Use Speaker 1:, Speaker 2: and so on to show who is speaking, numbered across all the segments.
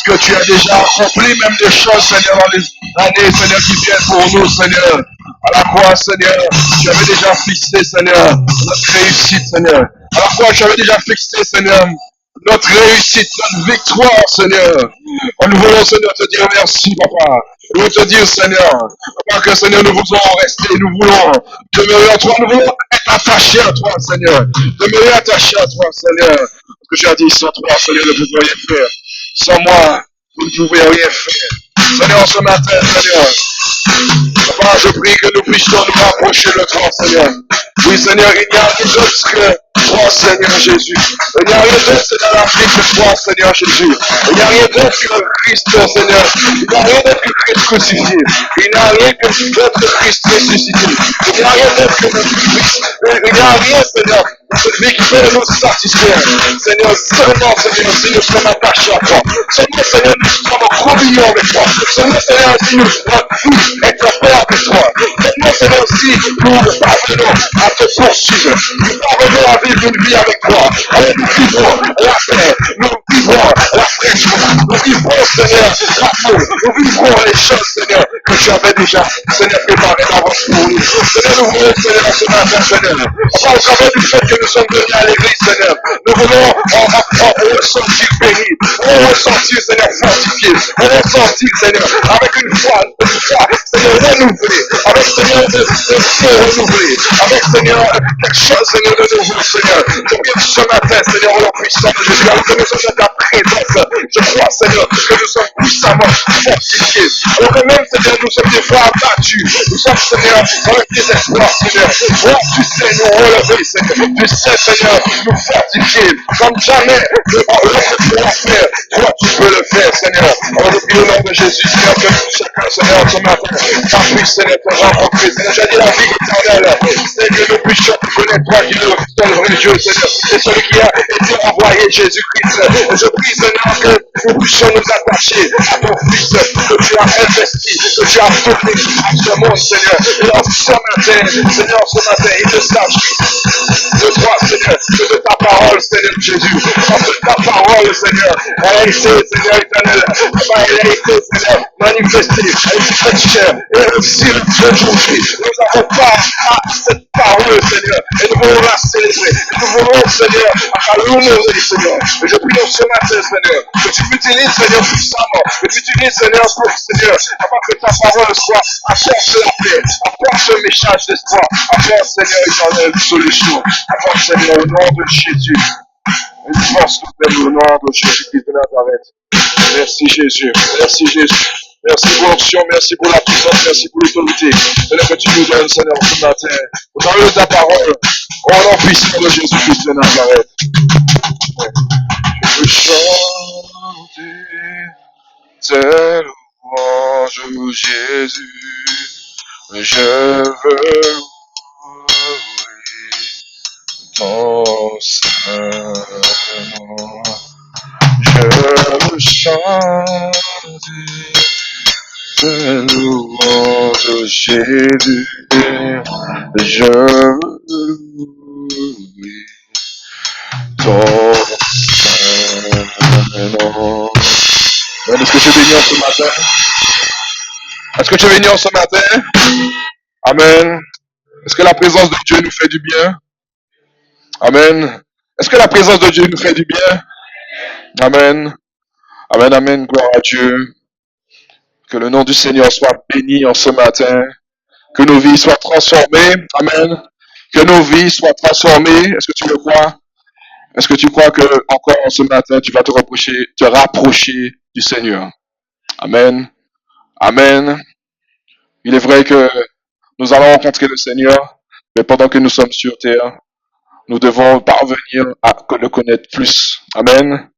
Speaker 1: que tu as déjà accompli même des choses, Seigneur, dans les années, Seigneur, qui viennent pour nous, Seigneur. À la croix, Seigneur, tu avais déjà fixé, Seigneur, notre réussite, Seigneur. À la croix, tu avais déjà fixé, Seigneur, notre réussite, notre victoire, Seigneur. Nous voulons, Seigneur, te dire merci, Papa. Nous voulons te dire, Seigneur, Papa, que, Seigneur, nous voulons rester, nous voulons demeurer en toi, nous voulons être attachés à toi, Seigneur. Demeurer attachés à toi, Seigneur. Parce que tu as dit, sans toi, Seigneur, ne pouvons rien faire. Sans moi, vous ne pouvez rien faire. Seigneur, ce matin, Seigneur, Papa, je prie que nous puissions nous rapprocher de toi, Seigneur. Oui, Seigneur, il n'y a rien d'autre que toi, Seigneur Jésus. Il n'y a rien d'autre, Seigneur, la vie que toi, Seigneur Jésus. Il n'y a rien d'autre que Christ, Seigneur. Il n'y a rien d'autre que Christ crucifié. Il n'y a rien d'autre que Christ ressuscité. Il n'y a rien d'autre que notre Christ. Il n'y a rien, Seigneur, celui qui peut nous satisfaire. Seigneur, seulement, Seigneur, si nous sommes attachés à toi. Seulement, Seigneur, nous sommes en communion avec toi. Seulement, Seigneur, si notre vie est en paix avec toi. Seulement, Seigneur, si nous parvenons à te poursuivre. Nous parvenons à vivre une vie avec toi. Alors, nous vivons la paix. Nous vivons la fraîcheur. Nous vivons, Seigneur, l'amour. Nous vivons les choses, Seigneur, que tu avais déjà, Seigneur, préparées d'avance pour nous. Seigneur, nous voulons, Seigneur, ce matin, Seigneur. Enfin, au travers du fait que nous sommes venus à l'église, Seigneur, nous voulons en ressentir béni, en ressentir, Seigneur, fortifié, en ressentir, Seigneur, avec une foi, Seigneur, renouvelée, avec, Seigneur, de feu renouvelé, avec, Seigneur, quelque chose, Seigneur, de nouveau, Seigneur. Je prie ce matin, Seigneur, au nom puissant de Jésus, alors que nous sommes dans ta présence, je crois, Seigneur, que nous sommes puissamment fortifiés, alors que même, Seigneur, nous sommes des fois abattus, nous sommes, Seigneur, dans le désespoir, Seigneur. Oh, tu sais nous relever, Seigneur. Tu sais, Seigneur, nous fortifier comme jamais l'autre pourra faire. Toi, tu peux le faire, Seigneur. Alors, je prie au nom de Jésus, Seigneur, que chacun, Seigneur, ce matin, ça puisse, Seigneur, te rencontrer. Seigneur, j'ai dit la vie éternelle, c'est que nous puissions te connaître, toi qui es le seul vrai Dieu, Seigneur. C'est celui qui a été envoyé, Jésus-Christ. Et je prie, Seigneur, que nous puissions nous attacher à ton Fils, que tu as investi, que tu as donné à ce monde, Seigneur. Et en ce matin, Seigneur, ce matin, il ne s'agit de toi, Seigneur, que de ta parole, Seigneur Jésus. Parce que ta parole, Seigneur, elle a été, Seigneur éternel, elle a été, Seigneur, manifestée, elle est très chère. Et aussi, aujourd'hui, nous avons part à cette parole, Seigneur, et nous voulons la célébrer. Nous voulons, Seigneur, à l'honorer, Seigneur. Et je prie ce matin, Seigneur, que tu m'utilises, Seigneur, puissamment, que tu m'utilises, Seigneur, pour, Seigneur, afin que ta parole soit apporte la paix, apporte le message d'espoir, apporte, Seigneur, éternel, une solution, apporte, Seigneur, au nom de Jésus. Une force nouvelle au nom de Jésus-Christ de Nazareth. Merci Jésus, merci Jésus. Merci pour l'onction, merci pour la puissance, merci pour l'autorité. Seigneur, que tu nous donnes, Seigneur, ce matin. Au travers de ta parole, au nom puissant de Jésus-Christ de Nazareth. Je veux chanter tes louanges, Jésus. Je veux louer ton saint nom. Je veux chanter tes louanges, Jésus. Je veux louer ton saint nom. Est-ce que tu es béni en ce matin? Est-ce que tu es béni en ce matin? Amen. Est-ce que la présence de Dieu nous fait du bien? Amen. Est-ce que la présence de Dieu nous fait du bien? Amen. Amen, amen. Gloire à Dieu. Que le nom du Seigneur soit béni en ce matin. Que nos vies soient transformées. Amen. Que nos vies soient transformées. Est-ce que tu le crois? Est-ce que tu crois que encore ce matin, tu vas te rapprocher du Seigneur? Amen. Amen. Il est vrai que nous allons rencontrer le Seigneur, mais pendant que nous sommes sur terre, nous devons parvenir à le connaître plus. Amen.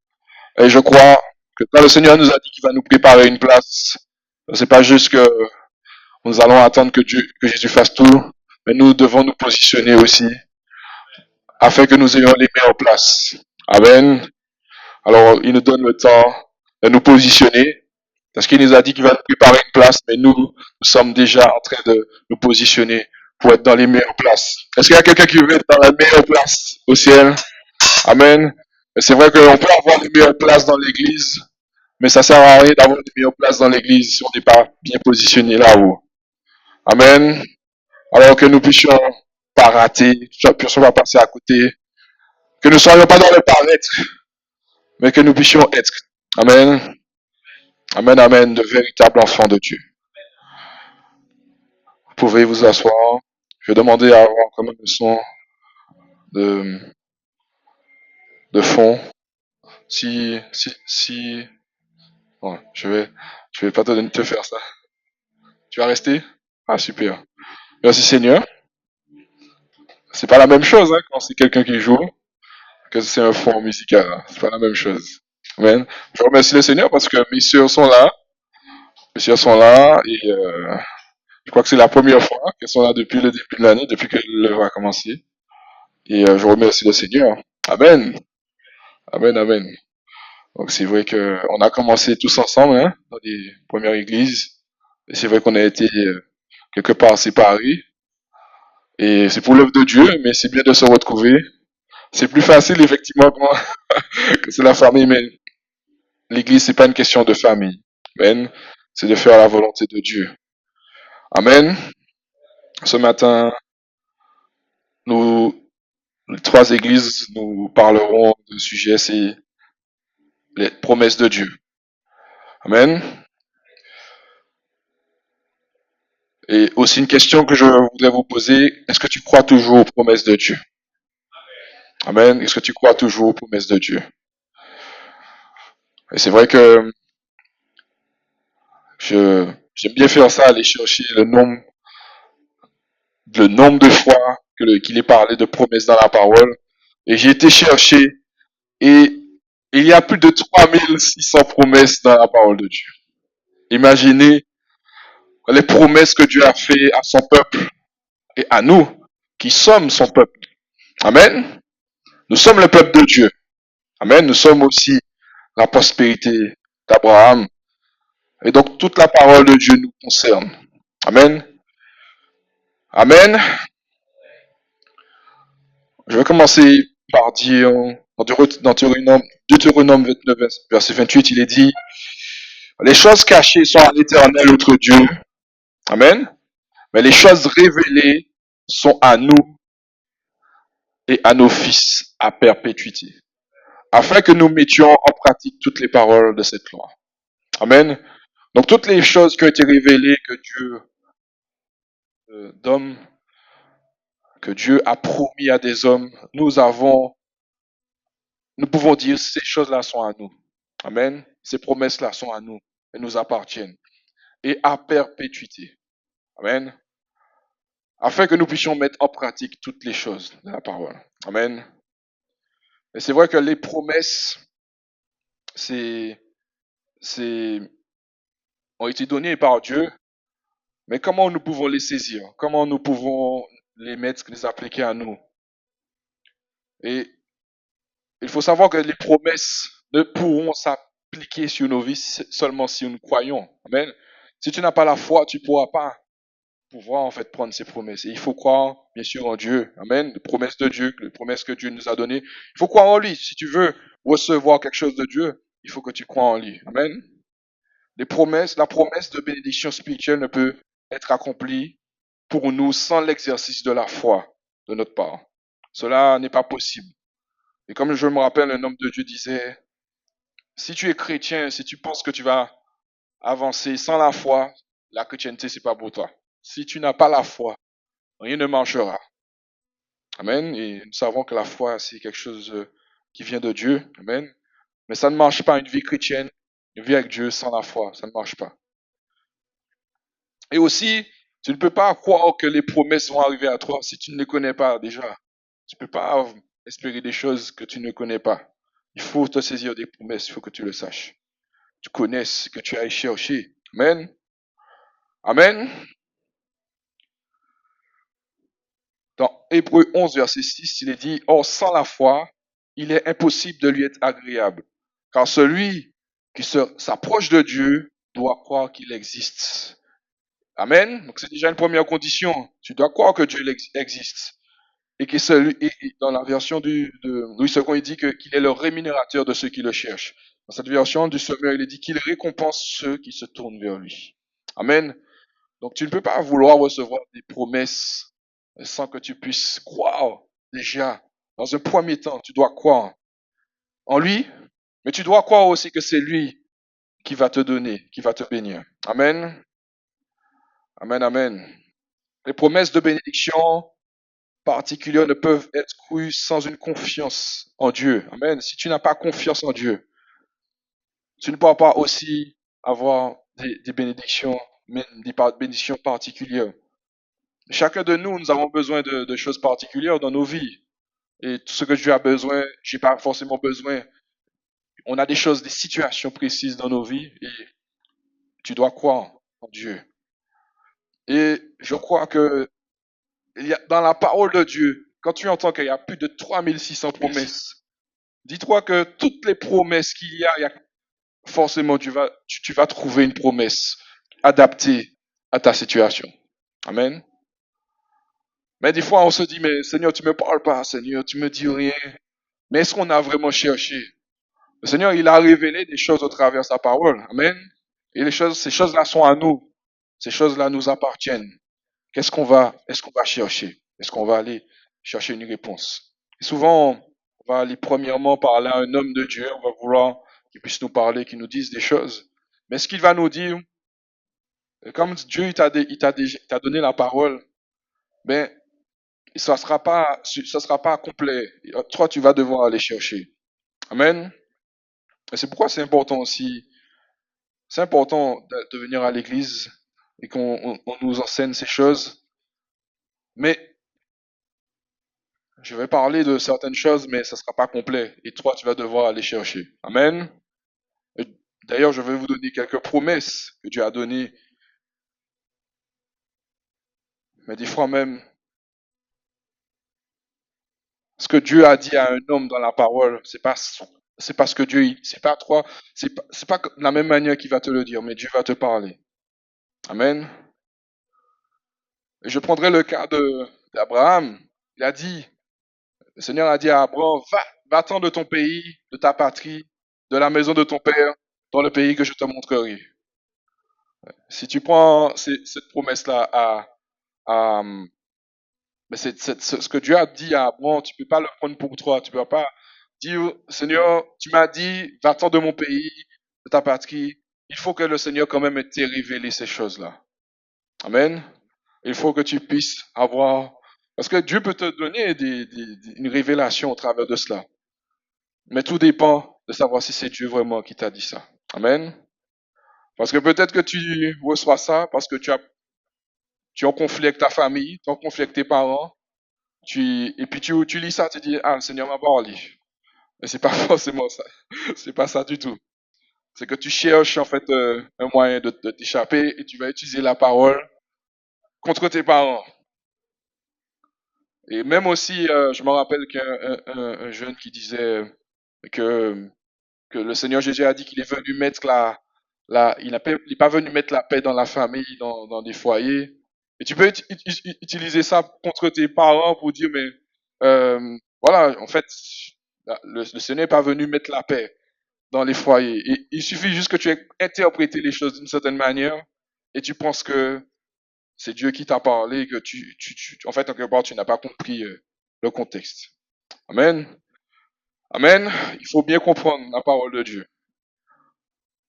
Speaker 1: Et je crois que quand le Seigneur nous a dit qu'il va nous préparer une place, c'est pas juste que nous allons attendre que Jésus fasse tout, mais nous devons nous positionner aussi, afin que nous ayons les meilleures places. Amen. Alors, il nous donne le temps de nous positionner, parce qu'il nous a dit qu'il va nous préparer une place, mais nous sommes déjà en train de nous positionner pour être dans les meilleures places. Est-ce qu'il y a quelqu'un qui veut être dans la meilleure place au ciel? Amen. C'est vrai qu'on peut avoir les meilleures places dans l'église, Mais ça sert à rien d'avoir une meilleure place dans l'église si on n'est pas bien positionné là-haut. Amen. Alors que nous puissions pas rater, que nous puissions pas passer à côté, que nous ne soyons pas dans le paraître, mais que nous puissions être. Amen. Amen, amen, de véritables enfants de Dieu. Vous pouvez vous asseoir. Je vais demander à avoir quand même le son de, de fond. Si, bon, je vais pas te faire ça. Tu vas rester? Ah, super. Merci Seigneur. C'est pas la même chose, hein, quand c'est quelqu'un qui joue, que c'est un fond musical, hein. C'est pas la même chose. Amen. Je remercie le Seigneur parce que mes sœurs sont là. Mes sœurs sont là et, je crois que c'est la première fois qu'elles sont là depuis le début de l'année, depuis que l'œuvre a commencé. Et, je remercie le Seigneur. Amen. Amen, amen. Donc c'est vrai que on a commencé tous ensemble, hein, dans les premières églises. Et c'est vrai qu'on a été, quelque part séparés. Et c'est pour l'œuvre de Dieu, mais c'est bien de se retrouver. C'est plus facile, effectivement, que c'est la famille, mais l'église, c'est pas une question de famille. Amen. C'est de faire la volonté de Dieu. Amen. Ce matin, nous, les trois églises, nous parlerons de sujet, c'est les promesses de Dieu. Amen. Et aussi une question que je voudrais vous poser, est-ce que tu crois toujours aux promesses de Dieu? Amen. Est-ce que tu crois toujours aux promesses de Dieu? Et c'est vrai que j'aime bien faire ça, aller chercher le nombre de fois qu'il est parlé de promesses dans la parole. Et j'ai été chercher et il y a plus de 3600 promesses dans la parole de Dieu. Imaginez les promesses que Dieu a fait à son peuple et à nous, qui sommes son peuple. Amen. Nous sommes le peuple de Dieu. Amen. Nous sommes aussi la prospérité d'Abraham. Et donc toute la parole de Dieu nous concerne. Amen. Amen. Je vais commencer par dire, dans Deutéronome 29, verset 28, il est dit, les choses cachées sont à l'Éternel, notre Dieu. Amen. Mais les choses révélées sont à nous et à nos fils à perpétuité, afin que nous mettions en pratique toutes les paroles de cette loi. Amen. Donc toutes les choses qui ont été révélées que Dieu d'hommes, que Dieu a promis à des hommes, nous pouvons dire ces choses-là sont à nous. Amen. Ces promesses-là sont à nous et nous appartiennent. Et à perpétuité. Amen. Afin que nous puissions mettre en pratique toutes les choses de la parole. Amen. Et c'est vrai que les promesses, ont été données par Dieu, mais comment nous pouvons les saisir? Comment nous pouvons les mettre, les appliquer à nous? Et il faut savoir que les promesses ne pourront s'appliquer sur nos vies seulement si nous croyons. Amen. Si tu n'as pas la foi, tu ne pourras pas pouvoir en fait prendre ces promesses. Et il faut croire, bien sûr, en Dieu. Amen. Les promesses de Dieu, les promesses que Dieu nous a données. Il faut croire en lui. Si tu veux recevoir quelque chose de Dieu, il faut que tu crois en lui. Amen. La promesse de bénédiction spirituelle ne peut être accomplie pour nous sans l'exercice de la foi de notre part. Cela n'est pas possible. Et comme je me rappelle, un homme de Dieu disait, si tu es chrétien, si tu penses que tu vas avancer sans la foi, la chrétienté, c'est pas pour toi. Si tu n'as pas la foi, rien ne marchera. Amen. Et nous savons que la foi, c'est quelque chose qui vient de Dieu. Amen. Mais ça ne marche pas une vie chrétienne, une vie avec Dieu sans la foi. Ça ne marche pas. Et aussi, tu ne peux pas croire que les promesses vont arriver à toi si tu ne les connais pas déjà. Tu ne peux pas espérer des choses que tu ne connais pas. Il faut te saisir des promesses, il faut que tu le saches. Tu connaisses, que tu ailles chercher. Amen. Amen. Dans Hébreux 11, verset 6, il est dit, or sans la foi, il est impossible de lui être agréable. Car celui qui s'approche de Dieu doit croire qu'il existe. Amen. Donc c'est déjà une première condition. Tu dois croire que Dieu existe. Et que celui, et dans la version de Louis II, il dit qu'il est le rémunérateur de ceux qui le cherchent. Dans cette version du Semeur, il est dit qu'il récompense ceux qui se tournent vers lui. Amen. Donc tu ne peux pas vouloir recevoir des promesses sans que tu puisses croire déjà. Dans un premier temps, tu dois croire en lui, mais tu dois croire aussi que c'est lui qui va te donner, qui va te bénir. Amen. Amen, amen. Les promesses de bénédiction particulières ne peuvent être crues sans une confiance en Dieu. Amen. Si tu n'as pas confiance en Dieu, tu ne pourras pas aussi avoir des bénédictions, des bénédictions particulières. Chacun de nous, nous avons besoin de choses particulières dans nos vies. Et tout ce que Dieu a besoin, j'ai pas forcément besoin. On a des choses, des situations précises dans nos vies et tu dois croire en Dieu. Et je crois que dans la parole de Dieu, quand tu entends qu'il y a plus de 3600 promesses, dis-toi que toutes les promesses qu'il y a forcément tu vas trouver une promesse adaptée à ta situation. Amen. Mais des fois, on se dit, mais Seigneur, tu me parles pas, Seigneur, tu me dis rien. Mais est-ce qu'on a vraiment cherché? Le Seigneur, il a révélé des choses au travers de sa parole. Amen. Et ces choses-là sont à nous. Ces choses-là nous appartiennent. Est-ce qu'on va chercher? Est-ce qu'on va aller chercher une réponse? Et souvent, on va aller premièrement parler à un homme de Dieu. On va vouloir qu'il puisse nous parler, qu'il nous dise des choses. Mais ce qu'il va nous dire, comme Dieu il t'a donné la parole, ben, ça sera pas complet. Toi, tu vas devoir aller chercher. Amen. Et c'est pourquoi c'est important de venir à l'église et qu'on nous enseigne ces choses. Mais je vais parler de certaines choses, mais ça sera pas complet. Et toi, tu vas devoir aller chercher. Amen. Et d'ailleurs, je vais vous donner quelques promesses que Dieu a données. Mais des fois même, ce que Dieu a dit à un homme dans la parole, c'est pas ce que c'est pas toi, c'est pas de la même manière qu'il va te le dire, mais Dieu va te parler. Amen. Et je prendrai le cas d'Abraham. Il a dit, le Seigneur a dit à Abraham, va-t'en de ton pays, de ta patrie, de la maison de ton père, dans le pays que je te montrerai. Si tu prends cette promesse-là à, mais ce que Dieu a dit à Abraham, tu peux pas le prendre pour toi. Tu peux pas dire, Seigneur, tu m'as dit, va-t'en de mon pays, de ta patrie. Il faut que le Seigneur quand même t'ait révélé ces choses-là. Amen. Il faut que tu puisses avoir, parce que Dieu peut te donner une révélation au travers de cela. Mais tout dépend de savoir si c'est Dieu vraiment qui t'a dit ça. Amen. Parce que peut-être que tu reçois ça parce que tu es en conflit avec ta famille, tu es en conflit avec tes parents, et puis tu lis ça, tu dis, ah, le Seigneur m'a parlé. Mais c'est pas forcément ça. C'est pas ça du tout. C'est que tu cherches en fait un moyen de t'échapper et tu vas utiliser la parole contre tes parents. Et même aussi, je me rappelle qu'un jeune qui disait que, que le Seigneur Jésus a dit qu'il est venu mettre il n'est pas venu mettre la paix dans la famille, dans des foyers. Et tu peux utiliser ça contre tes parents pour dire, mais voilà, en fait, le Seigneur n'est pas venu mettre la paix dans les foyers. Et il suffit juste que tu aies interprété les choses d'une certaine manière et tu penses que c'est Dieu qui t'a parlé, que en fait, en quelque part, tu n'as pas compris le contexte. Amen. Amen. Il faut bien comprendre la parole de Dieu.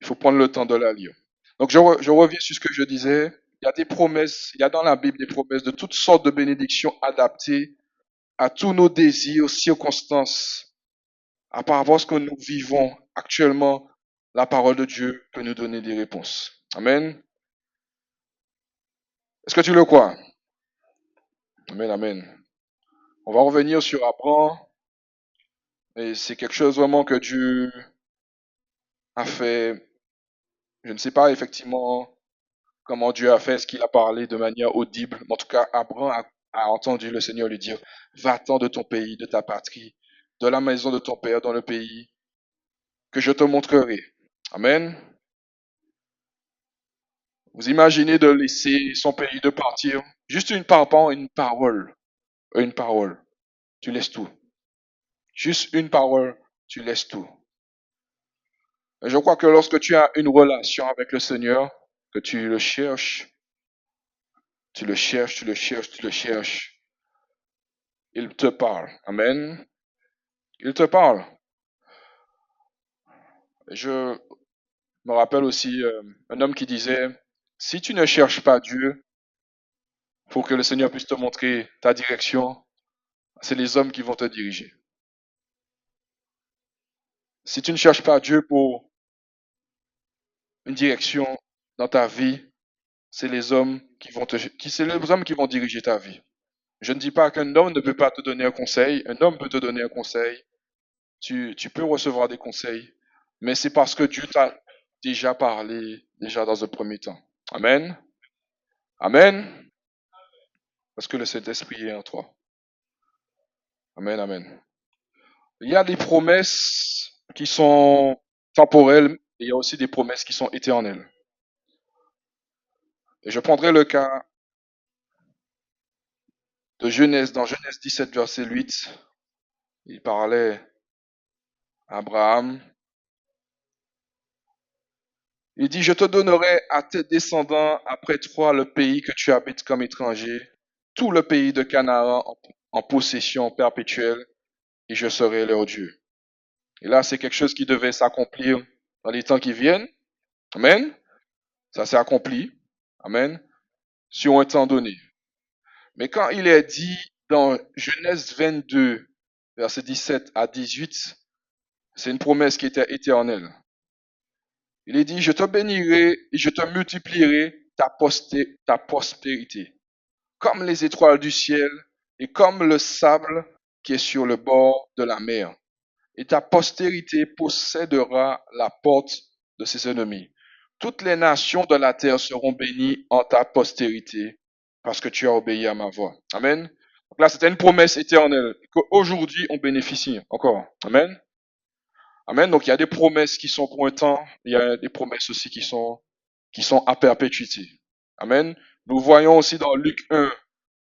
Speaker 1: Il faut prendre le temps de la lire. Donc, je reviens sur ce que je disais. Il y a des promesses, il y a dans la Bible des promesses de toutes sortes de bénédictions adaptées à tous nos désirs, circonstances, par rapport à ce que nous vivons actuellement. La parole de Dieu peut nous donner des réponses. Amen. Est-ce que tu le crois? Amen, amen. On va revenir sur Abraham. Et c'est quelque chose vraiment que Dieu a fait. Je ne sais pas effectivement comment Dieu a fait, ce qu'il a parlé de manière audible. Mais en tout cas, Abraham a entendu le Seigneur lui dire, va-t'en de ton pays, de ta patrie, de la maison de ton père dans le pays que je te montrerai. Amen. Vous imaginez de laisser son pays, de partir, juste une parole, une parole. Tu laisses tout. Juste une parole, tu laisses tout. Je crois que lorsque tu as une relation avec le Seigneur, que tu le cherches, tu le cherches, tu le cherches, tu le cherches, il te parle. Amen. Il te parle. Je me rappelle aussi un homme qui disait, si tu ne cherches pas Dieu pour que le Seigneur puisse te montrer ta direction, c'est les hommes qui vont te diriger. Si tu ne cherches pas Dieu pour une direction dans ta vie, c'est les hommes c'est les hommes qui vont diriger ta vie. Je ne dis pas qu'un homme ne peut pas te donner un conseil. Un homme peut te donner un conseil. Tu peux recevoir des conseils. Mais c'est parce que Dieu t'a déjà parlé, déjà dans un premier temps. Amen. Amen. Parce que le Saint-Esprit est en toi. Amen, amen. Il y a des promesses qui sont temporelles et il y a aussi des promesses qui sont éternelles. Et je prendrai le cas de Genèse, dans Genèse 17, verset 8. Il parlait à Abraham. Il dit, je te donnerai à tes descendants après toi le pays que tu habites comme étranger, tout le pays de Canaan en possession perpétuelle, et je serai leur Dieu. Et là, c'est quelque chose qui devait s'accomplir dans les temps qui viennent. Amen. Ça s'est accompli. Amen. Sur un temps donné. Mais quand il est dit dans Genèse 22, verset 17 à 18, c'est une promesse qui était éternelle. Il est dit, je te bénirai et je te multiplierai ta prospérité, comme les étoiles du ciel et comme le sable qui est sur le bord de la mer. Et ta postérité possédera la porte de ses ennemis. Toutes les nations de la terre seront bénies en ta postérité, parce que tu as obéi à ma voix. Amen. Donc là, c'était une promesse éternelle, qu'aujourd'hui, on bénéficie encore. Amen. Amen. Donc il y a des promesses qui sont pour un temps, il y a des promesses aussi qui sont à perpétuité. Amen. Nous voyons aussi dans Luc 1,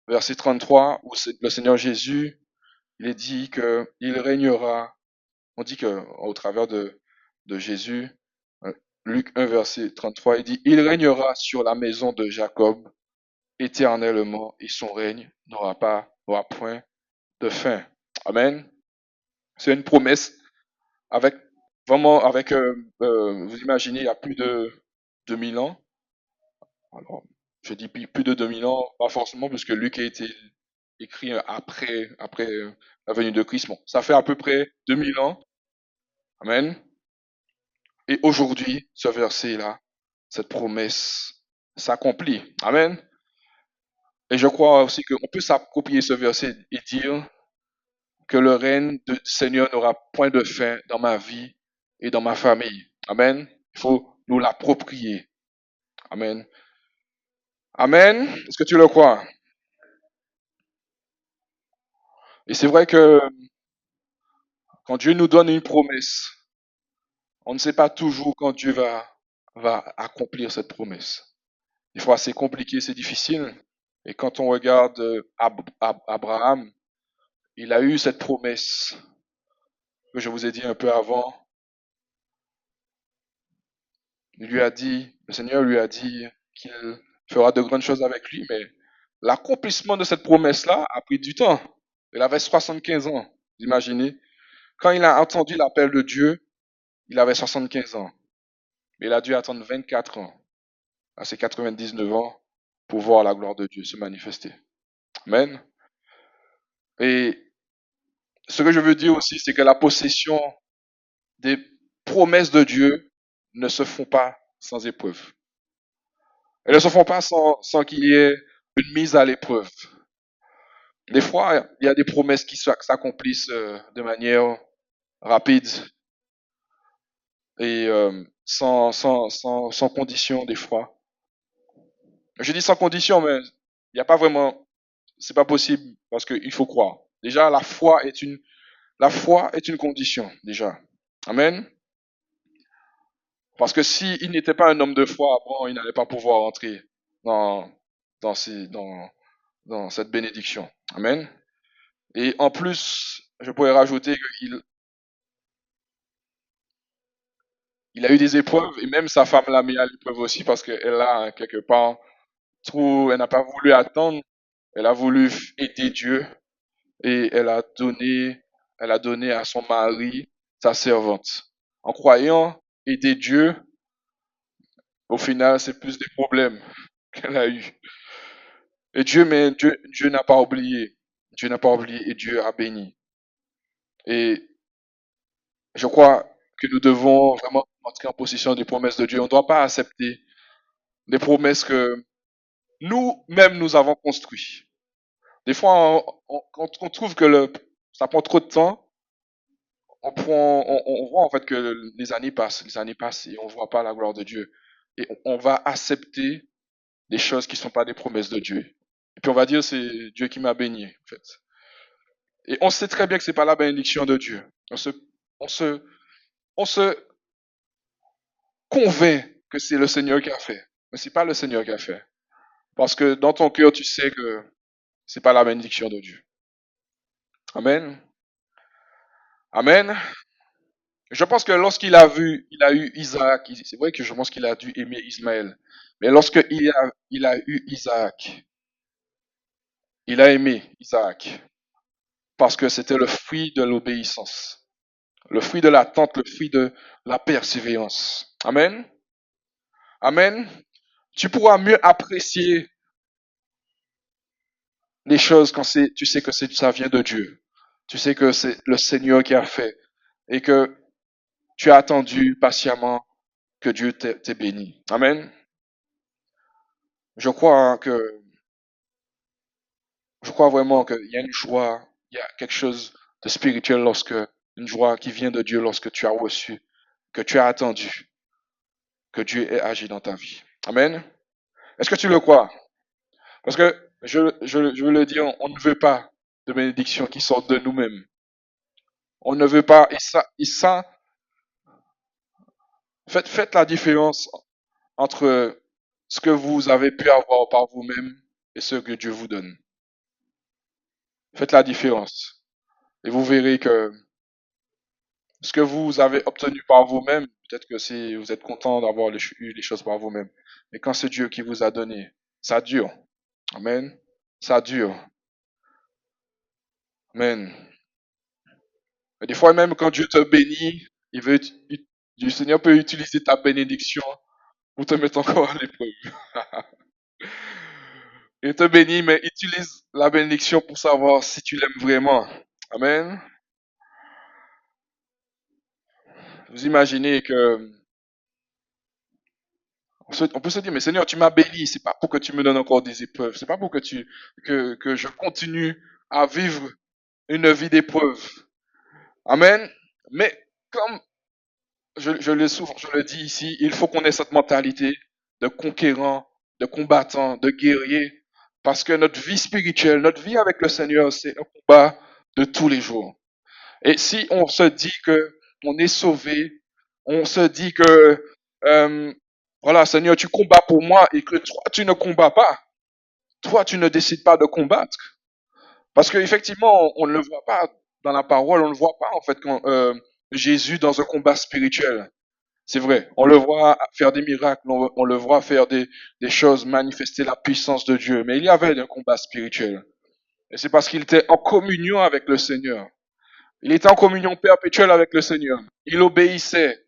Speaker 1: verset 33, où le Seigneur Jésus, il est dit qu'il régnera. On dit que au travers de Jésus, euh, Luc 1, verset 33, il dit, il régnera sur la maison de Jacob éternellement et son règne n'aura point de fin. Amen. C'est une promesse avec, vraiment, vous imaginez, il y a plus de 2000 ans. Alors, je dis plus de 2000 ans, pas forcément, puisque Luc a été écrit après la venue de Christ. Bon, ça fait à peu près 2000 ans. Amen. Et aujourd'hui, ce verset-là, cette promesse s'accomplit. Amen. Et je crois aussi qu'on peut s'approprier ce verset et dire que le règne du Seigneur n'aura point de fin dans ma vie et dans ma famille. Amen. Il faut nous l'approprier. Amen. Amen. Est-ce que tu le crois? Et c'est vrai que quand Dieu nous donne une promesse, on ne sait pas toujours quand Dieu va accomplir cette promesse. Des fois, c'est compliqué, c'est difficile. Et quand on regarde Abraham, il a eu cette promesse que je vous ai dit un peu avant. Le Seigneur lui a dit qu'il fera de grandes choses avec lui, mais l'accomplissement de cette promesse-là a pris du temps. Il avait 75 ans, vous imaginez. Quand il a entendu l'appel de Dieu, il avait 75 ans. Mais il a dû attendre 24 ans, à ses 99 ans, pour voir la gloire de Dieu se manifester. Amen. Et ce que je veux dire aussi, c'est que la possession des promesses de Dieu ne se font pas sans épreuve. Elles ne se font pas sans qu'il y ait une mise à l'épreuve. Des fois, il y a des promesses qui s'accomplissent de manière rapide et sans condition des fois. Je dis sans condition, mais il n'y a pas vraiment, c'est pas possible parce qu'il faut croire. Déjà, la foi est une condition, déjà. Amen. Parce que s'il n'était pas un homme de foi, bon, il n'allait pas pouvoir entrer dans, dans cette bénédiction. Amen. Et en plus, je pourrais rajouter qu'il
Speaker 2: Il a eu des épreuves et même sa femme l'a mis à l'épreuve aussi parce qu'elle a quelque part elle n'a pas voulu attendre, elle a voulu aider Dieu et elle a donné à son mari sa servante. En croyant aider Dieu, au final, c'est plus des problèmes qu'elle a eu. Et Dieu n'a pas oublié. Dieu n'a pas oublié et Dieu a béni. Et je crois que nous devons vraiment entrer en possession des promesses de Dieu. On ne doit pas accepter des promesses que nous-mêmes nous avons construites. Des fois, quand on trouve que ça prend trop de temps, on voit en fait que les années passent et on voit pas la gloire de Dieu. Et on va accepter des choses qui ne sont pas des promesses de Dieu. Et puis on va dire c'est Dieu qui m'a béni, en fait. Et on sait très bien que c'est pas la bénédiction de Dieu. On se, on se convainc que c'est le Seigneur qui a fait. Mais c'est pas le Seigneur qui a fait. Parce que dans ton cœur, tu sais que c'est pas la bénédiction de Dieu. Amen. Amen. Je pense que lorsqu'il a vu, il a eu Isaac, c'est vrai que je pense qu'il a dû aimer Ismaël. Mais il a eu Isaac, il a aimé Isaac parce que c'était le fruit de l'obéissance, le fruit de l'attente, le fruit de la persévérance. Amen. Amen. Tu pourras mieux apprécier les choses quand tu sais que ça vient de Dieu. Tu sais que c'est le Seigneur qui a fait et que tu as attendu patiemment que Dieu t'ait béni. Amen. Je crois que Je crois vraiment qu'il y a une joie, il y a quelque chose de spirituel une joie qui vient de Dieu lorsque tu as reçu, que tu as attendu, que Dieu ait agi dans ta vie. Amen. Est-ce que tu le crois? Parce que je veux le dire, on ne veut pas de bénédictions qui sortent de nous-mêmes. On ne veut pas, faites la différence entre ce que vous avez pu avoir par vous-même et ce que Dieu vous donne. Faites la différence. Et vous verrez que ce que vous avez obtenu par vous-même, peut-être que vous êtes content d'avoir eu les choses par vous-même. Mais quand c'est Dieu qui vous a donné, ça dure. Amen. Ça dure. Amen. Et des fois, même quand Dieu te bénit, le Seigneur peut utiliser ta bénédiction pour te mettre encore à l'épreuve. Il te bénit, mais utilise la bénédiction pour savoir si tu l'aimes vraiment. Amen. Vous imaginez que on peut se dire, mais Seigneur, tu m'as béni, c'est pas pour que tu me donnes encore des épreuves, c'est pas pour que je continue à vivre une vie d'épreuve. Amen. Mais comme je le dis ici, il faut qu'on ait cette mentalité de conquérant, de combattant, de guerrier, parce que notre vie spirituelle, notre vie avec le Seigneur, c'est un combat de tous les jours. Et si on se dit que on est sauvé, on se dit que voilà, Seigneur, tu combats pour moi et que toi, tu ne combats pas. Toi, tu ne décides pas de combattre. Parce qu'effectivement, on ne le voit pas dans la parole, on ne voit pas en fait quand, Jésus dans un combat spirituel. C'est vrai, on le voit faire des miracles, on le voit faire des choses, manifester la puissance de Dieu. Mais il y avait un combat spirituel. Et c'est parce qu'il était en communion avec le Seigneur. Il était en communion perpétuelle avec le Seigneur. Il obéissait.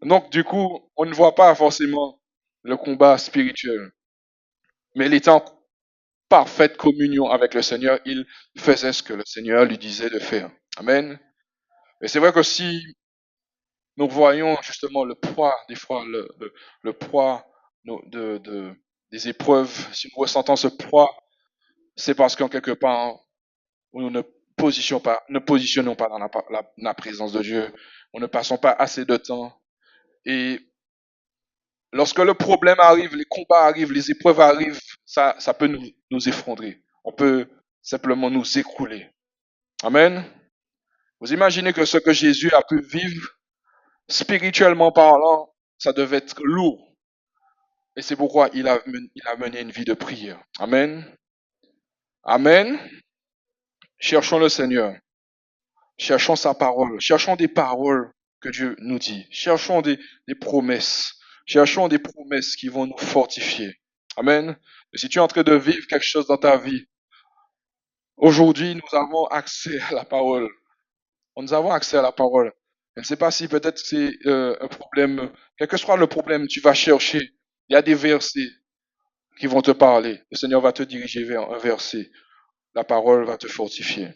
Speaker 2: Donc, du coup, on ne voit pas forcément le combat spirituel. Mais il était en parfaite communion avec le Seigneur. Il faisait ce que le Seigneur lui disait de faire. Amen. Et c'est vrai que si nous voyons justement le poids, des fois, le poids des épreuves, si nous ressentons ce poids, c'est parce qu'en quelque part, nous ne positionnons pas dans la présence de Dieu. On ne passons pas assez de temps. Et lorsque le problème arrive, les combats arrivent, les épreuves arrivent, ça peut nous effondrer. On peut simplement nous écrouler. Amen. Vous imaginez que ce que Jésus a pu vivre, spirituellement parlant, ça devait être lourd. Et c'est pourquoi il a mené une vie de prière. Amen. Amen. Cherchons le Seigneur. Cherchons sa parole. Cherchons des paroles que Dieu nous dit. Cherchons des promesses. Cherchons des promesses qui vont nous fortifier. Amen. Et si tu es en train de vivre quelque chose dans ta vie, aujourd'hui, nous avons accès à la parole. Nous avons accès à la parole. Je ne sais pas si peut-être c'est un problème, quel que soit le problème, tu vas chercher. Il y a des versets qui vont te parler. Le Seigneur va te diriger vers un verset. La parole va te fortifier.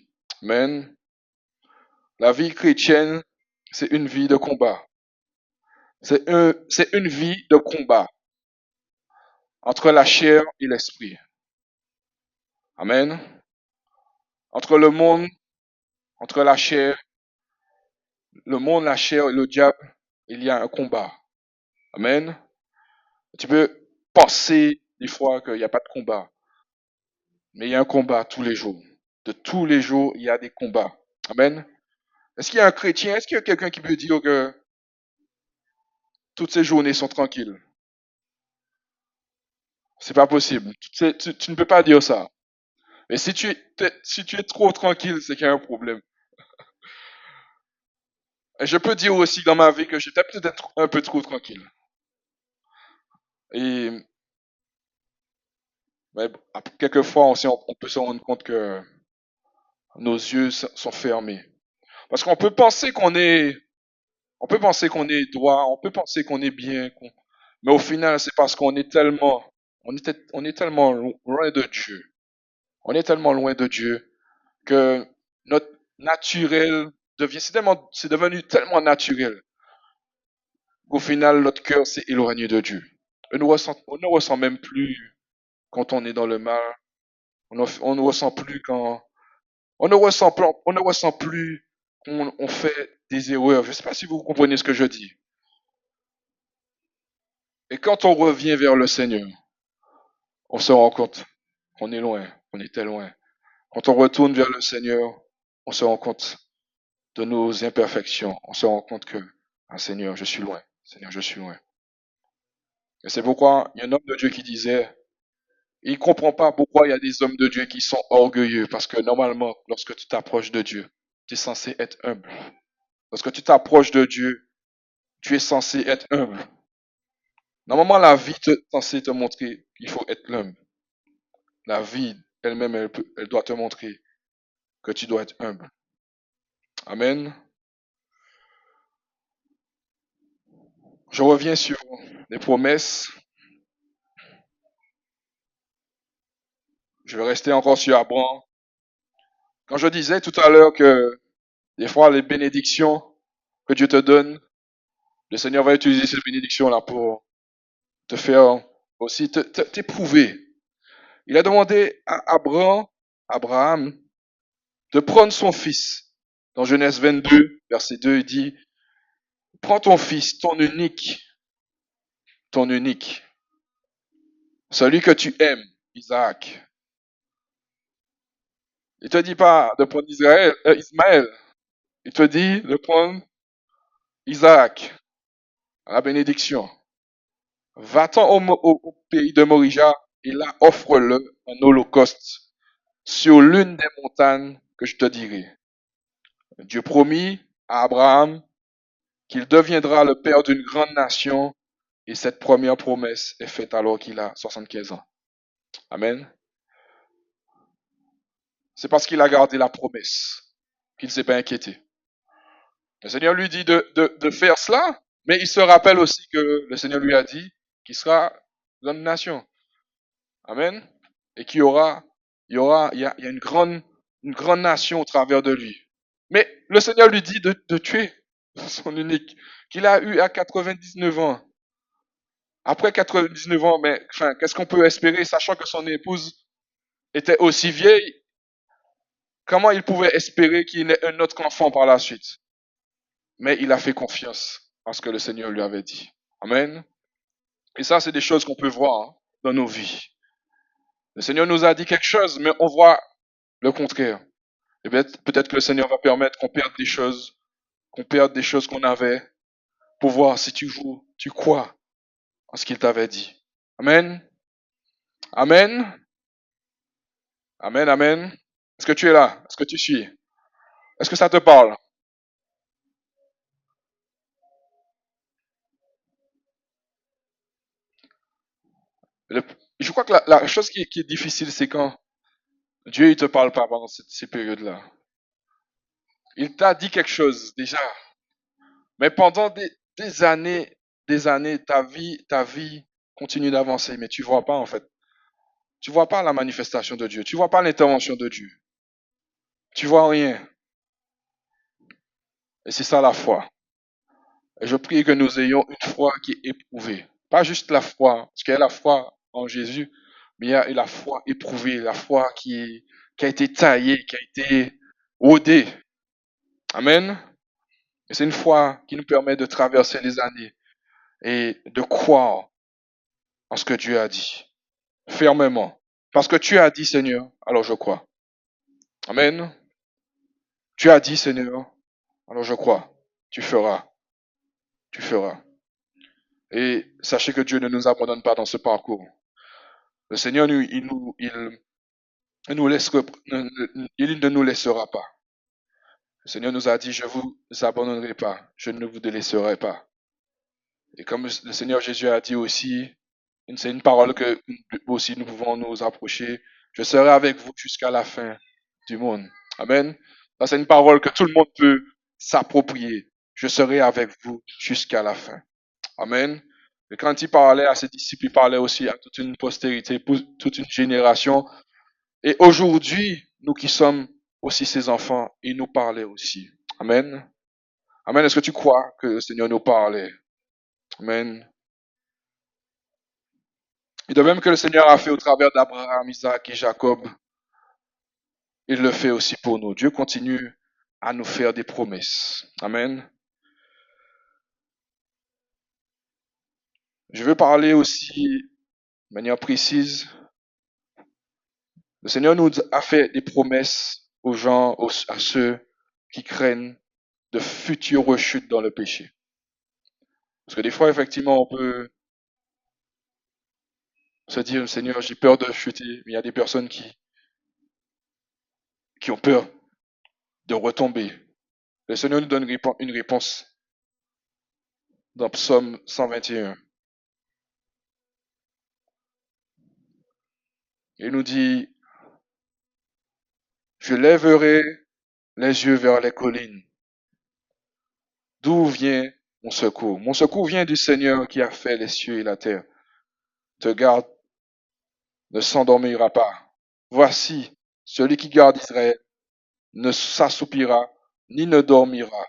Speaker 2: Amen. La vie chrétienne, c'est une vie de combat. C'est une vie de combat entre la chair et l'esprit. Amen. Entre le monde, entre la chair, la chair et le diable, il y a un combat. Amen. Tu peux penser des fois qu'il n'y a pas de combat, mais il y a un combat tous les jours. De tous les jours, il y a des combats. Amen. Est-ce qu'il y a un chrétien, est-ce qu'il y a quelqu'un qui peut dire que toutes ces journées sont tranquilles? C'est pas possible. Tu ne peux pas dire ça. Mais si si tu es trop tranquille, c'est qu'il y a un problème. Et je peux dire aussi dans ma vie que j'étais peut-être un peu trop tranquille. Et mais quelquefois, on peut se rendre compte que nos yeux sont fermés. Parce qu'on peut penser on peut penser qu'on est droit, on peut penser qu'on est bien, mais au final, c'est parce qu'on est on est tellement loin de Dieu. On est tellement loin de Dieu que notre naturel c'est devenu tellement naturel qu'au final, notre cœur s'est éloigné de Dieu. On ne ressent même plus quand on est dans le mal. On ne ressent plus on ne ressent plus qu'on on fait des erreurs. Je ne sais pas si vous comprenez ce que je dis. Et quand on revient vers le Seigneur, on se rend compte qu'on est loin, on était loin. Quand on retourne vers le Seigneur, on se rend compte de nos imperfections. On se rend compte que, ah Seigneur, je suis loin. Seigneur, je suis loin. Et c'est pourquoi il y a un homme de Dieu qui disait, il comprend pas pourquoi il y a des hommes de Dieu qui sont orgueilleux. Parce que normalement, lorsque tu t'approches de Dieu, tu es censé être humble. Lorsque tu t'approches de Dieu, tu es censé être humble. Normalement, la vie est censée te montrer qu'il faut être humble. La vie elle-même, elle doit te montrer que tu dois être humble. Amen. Je reviens sur les promesses. Je vais rester encore sur Abraham. Quand je disais tout à l'heure que des fois les bénédictions que Dieu te donne, le Seigneur va utiliser ces bénédictions-là pour te faire aussi t'éprouver. Il a demandé à Abraham, de prendre son fils. Dans Genèse 22, verset 2, il dit, prends ton fils, ton unique, celui que tu aimes, Isaac. Il te dit pas de prendre Ismaël. Il te dit de prendre Isaac, à la bénédiction. Va-t'en au pays de Morija et là offre-le en holocauste sur l'une des montagnes que je te dirai. Dieu promit à Abraham qu'il deviendra le père d'une grande nation et cette première promesse est faite alors qu'il a 75 ans. Amen. C'est parce qu'il a gardé la promesse qu'il ne s'est pas inquiété. Le Seigneur lui dit de faire cela, mais il se rappelle aussi que le Seigneur lui a dit qu'il sera grande nation. Amen. Et qu'il y aura, il y a une grande nation au travers de lui. Mais le Seigneur lui dit de tuer son unique, qu'il a eu à 99 ans. Après 99 ans, mais enfin, qu'est-ce qu'on peut espérer, sachant que son épouse était aussi vieille? Comment il pouvait espérer qu'il ait un autre enfant par la suite? Mais il a fait confiance à ce que le Seigneur lui avait dit. Amen. Et ça, c'est des choses qu'on peut voir dans nos vies. Le Seigneur nous a dit quelque chose, mais on voit le contraire. Et peut-être que le Seigneur va permettre qu'on perde des choses qu'on avait, pour voir si tu crois en ce qu'il t'avait dit. Amen. Amen. Amen, amen. Est-ce que tu es là? Est-ce que tu suis? Est-ce que ça te parle? Le- je crois que la chose qui est difficile, c'est quand Dieu, il te parle pas pendant ces périodes-là. Il t'a dit quelque chose déjà, mais pendant des années, ta vie continue d'avancer, mais tu vois pas en fait. Tu vois pas la manifestation de Dieu. Tu vois pas l'intervention de Dieu. Tu vois rien. Et c'est ça la foi. Et je prie que nous ayons une foi qui est éprouvée. Pas juste la foi, parce qu'il y a la foi en Jésus, mais il y a la foi éprouvée, la foi qui a été taillée, qui a été rodée. Amen. Et c'est une foi qui nous permet de traverser les années et de croire en ce que Dieu a dit. Fermement. Parce que tu as dit, Seigneur, alors je crois. Amen. Tu as dit, Seigneur, alors je crois. Tu feras. Tu feras. Et sachez que Dieu ne nous abandonne pas dans ce parcours. Le Seigneur, il nous laisse, il ne nous laissera pas. Le Seigneur nous a dit, je vous abandonnerai pas, je ne vous délaisserai pas. Et comme le Seigneur Jésus a dit aussi, c'est une parole que aussi nous pouvons nous approcher, je serai avec vous jusqu'à la fin du monde. Amen. Ça, c'est une parole que tout le monde peut s'approprier. Je serai avec vous jusqu'à la fin. Amen. Et quand il parlait à ses disciples, il parlait aussi à toute une postérité, pour toute une génération. Et aujourd'hui, nous qui sommes aussi ses enfants, il nous parlait aussi. Amen. Amen. Est-ce que tu crois que le Seigneur nous parlait? Amen. Et de même que le Seigneur a fait au travers d'Abraham, Isaac et Jacob, il le fait aussi pour nous. Dieu continue à nous faire des promesses. Amen. Je veux parler aussi de manière précise. Le Seigneur nous a fait des promesses aux gens, à ceux qui craignent de futures rechutes dans le péché. Parce que des fois, effectivement, on peut se dire, Seigneur, j'ai peur de chuter, mais il y a des personnes qui ont peur de retomber. Le Seigneur nous donne une réponse dans Psaume 121. Il nous dit, je lèverai les yeux vers les collines. D'où vient mon secours? Mon secours vient du Seigneur qui a fait les cieux et la terre. Te garde, ne s'endormira pas. Voici, celui qui garde Israël ne s'assoupira ni ne dormira.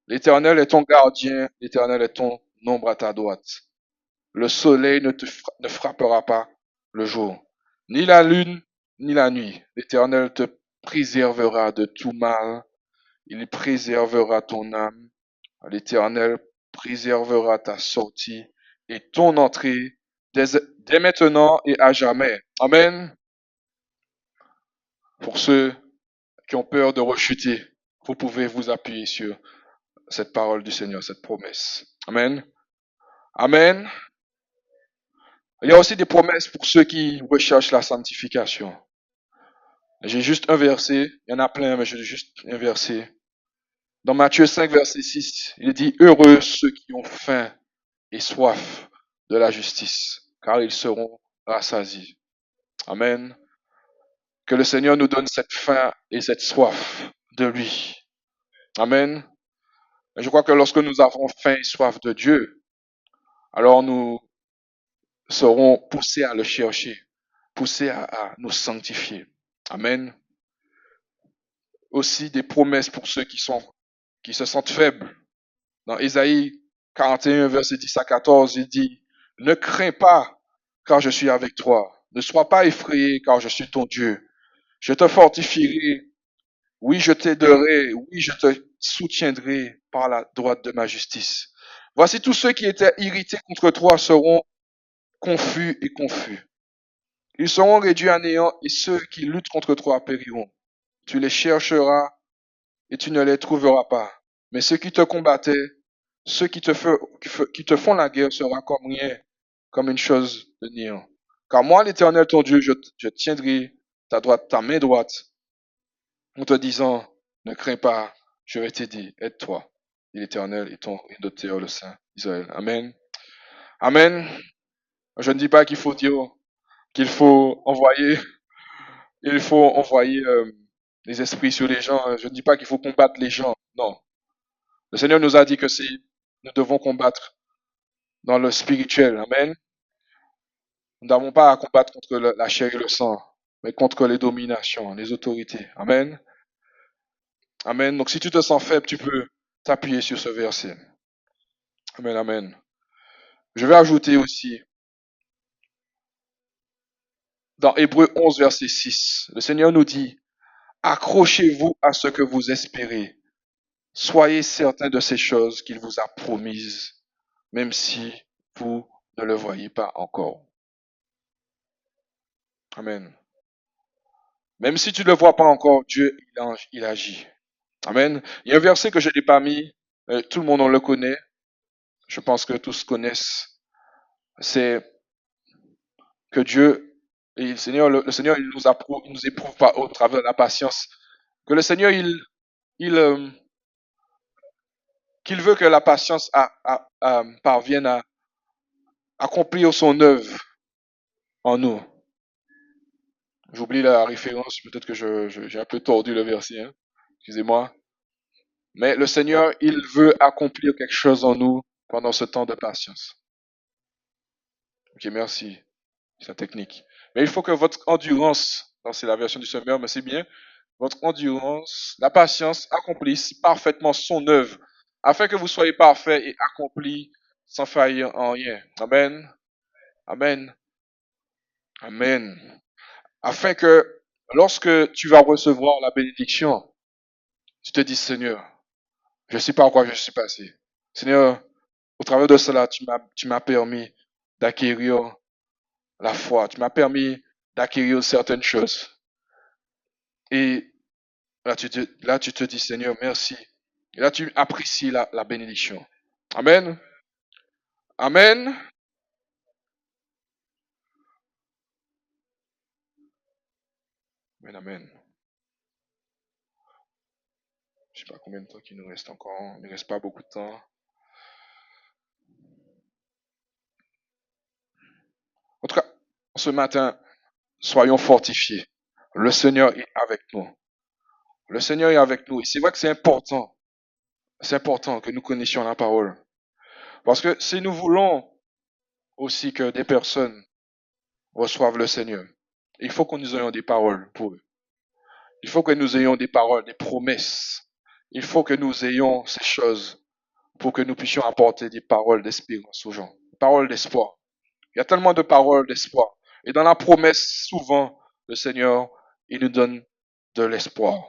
Speaker 2: L'Éternel est ton gardien, l'Éternel est ton ombre à ta droite. Le soleil ne frappera pas le jour, ni la lune, ni la nuit. L'Éternel te préservera de tout mal. Il préservera ton âme. L'Éternel préservera ta sortie et ton entrée dès maintenant et à jamais. Amen. Pour ceux qui ont peur de rechuter, vous pouvez vous appuyer sur cette parole du Seigneur, cette promesse. Amen. Amen. Il y a aussi des promesses pour ceux qui recherchent la sanctification. J'ai juste un verset, il y en a plein, mais j'ai juste un verset. Dans Matthieu 5, verset 6, il dit, heureux ceux qui ont faim et soif de la justice, car ils seront rassasiés. Amen. Que le Seigneur nous donne cette faim et cette soif de lui. Amen. Et je crois que lorsque nous avons faim et soif de Dieu, alors nous serons poussés à le chercher, poussés à nous sanctifier. Amen. Aussi des promesses pour ceux qui se sentent faibles. Dans Ésaïe 41, verset 10 à 14, il dit, ne crains pas, car je suis avec toi. Ne sois pas effrayé, car je suis ton Dieu. Je te fortifierai. Oui, je t'aiderai. Oui, je te soutiendrai par la droite de ma justice. Voici tous ceux qui étaient irrités contre toi seront confus et confus. Ils seront réduits à néant et ceux qui luttent contre toi périront. Tu les chercheras et tu ne les trouveras pas. Mais ceux qui te combattaient, ceux qui te font la guerre sera comme rien, comme une chose de néant. Car moi, l'Éternel, ton Dieu, je tiendrai ta main droite, en te disant, ne crains pas, je vais t'aider, aide-toi. Et l'Éternel est ton Terre, le Saint Israël. Amen. Amen. Je ne dis pas qu'il faut dire qu'il faut envoyer, il faut envoyer les esprits sur les gens. Je ne dis pas qu'il faut combattre les gens. Non. Le Seigneur nous a dit que c'est, nous devons combattre dans le spirituel. Amen. Nous n'avons pas à combattre contre la chair et le sang, mais contre les dominations, les autorités. Amen. Amen. Donc si tu te sens faible, tu peux t'appuyer sur ce verset. Amen, amen. Je vais ajouter aussi, dans Hébreux 11, verset 6, le Seigneur nous dit, accrochez-vous à ce que vous espérez. Soyez certains de ces choses qu'il vous a promises, même si vous ne le voyez pas encore. Amen. Même si tu ne le vois pas encore, Dieu, il agit. Amen. Il y a un verset que je n'ai pas mis, tout le monde on le connaît, je pense que tous connaissent, c'est que Dieu, et le Seigneur, il nous éprouve pas au travers de la patience, que le Seigneur, il, qu'il veut que la patience parvienne à accomplir son œuvre en nous. J'oublie la référence, peut-être que j'ai un peu tordu le verset, hein. Excusez-moi. Mais le Seigneur, il veut accomplir quelque chose en nous pendant ce temps de patience. Ok, merci. C'est la technique. Mais il faut que votre endurance, non, c'est la version du Seigneur, mais c'est bien, votre endurance, la patience accomplisse parfaitement son œuvre, afin que vous soyez parfaits et accomplis sans faillir en rien. Amen. Amen. Amen. Afin que lorsque tu vas recevoir la bénédiction, tu te dis, Seigneur, je ne sais pas à quoi je suis passé. Seigneur, au travers de cela, tu m'as permis d'acquérir la foi. Tu m'as permis d'acquérir certaines choses. Et là, tu te dis, Seigneur, merci. Et là, tu apprécies la bénédiction. Amen. Amen. Amen, amen. Je ne sais pas combien de temps il nous reste encore. Il ne reste pas beaucoup de temps. En tout cas, ce matin, soyons fortifiés. Le Seigneur est avec nous. Le Seigneur est avec nous. Et c'est vrai que c'est important. C'est important que nous connaissions la parole. Parce que si nous voulons aussi que des personnes reçoivent le Seigneur, il faut que nous ayons des paroles pour eux. Il faut que nous ayons des paroles, des promesses. Il faut que nous ayons ces choses pour que nous puissions apporter des paroles d'espérance aux gens. Des paroles d'espoir. Il y a tellement de paroles d'espoir. Et dans la promesse, souvent, le Seigneur, il nous donne de l'espoir.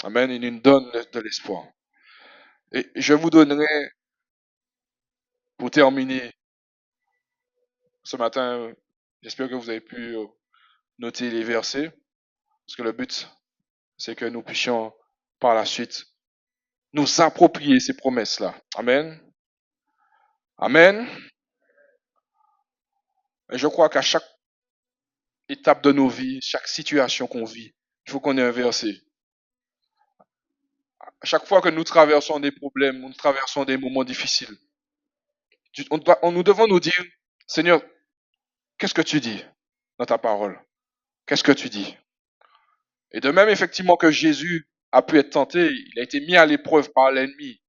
Speaker 2: Amen. Il nous donne de l'espoir. Et je vous donnerai, pour terminer ce matin, j'espère que vous avez pu noter les versets, parce que le but, c'est que nous puissions, par la suite, nous approprier ces promesses-là. Amen. Amen. Et je crois qu'à chaque étape de nos vies, chaque situation qu'on vit, il faut qu'on ait un verset. À chaque fois que nous traversons des problèmes, nous traversons des moments difficiles, nous devons nous dire, Seigneur, qu'est-ce que tu dis dans ta parole? Qu'est-ce que tu dis? Et de même, effectivement, que Jésus a pu être tenté, il a été mis à l'épreuve par l'ennemi.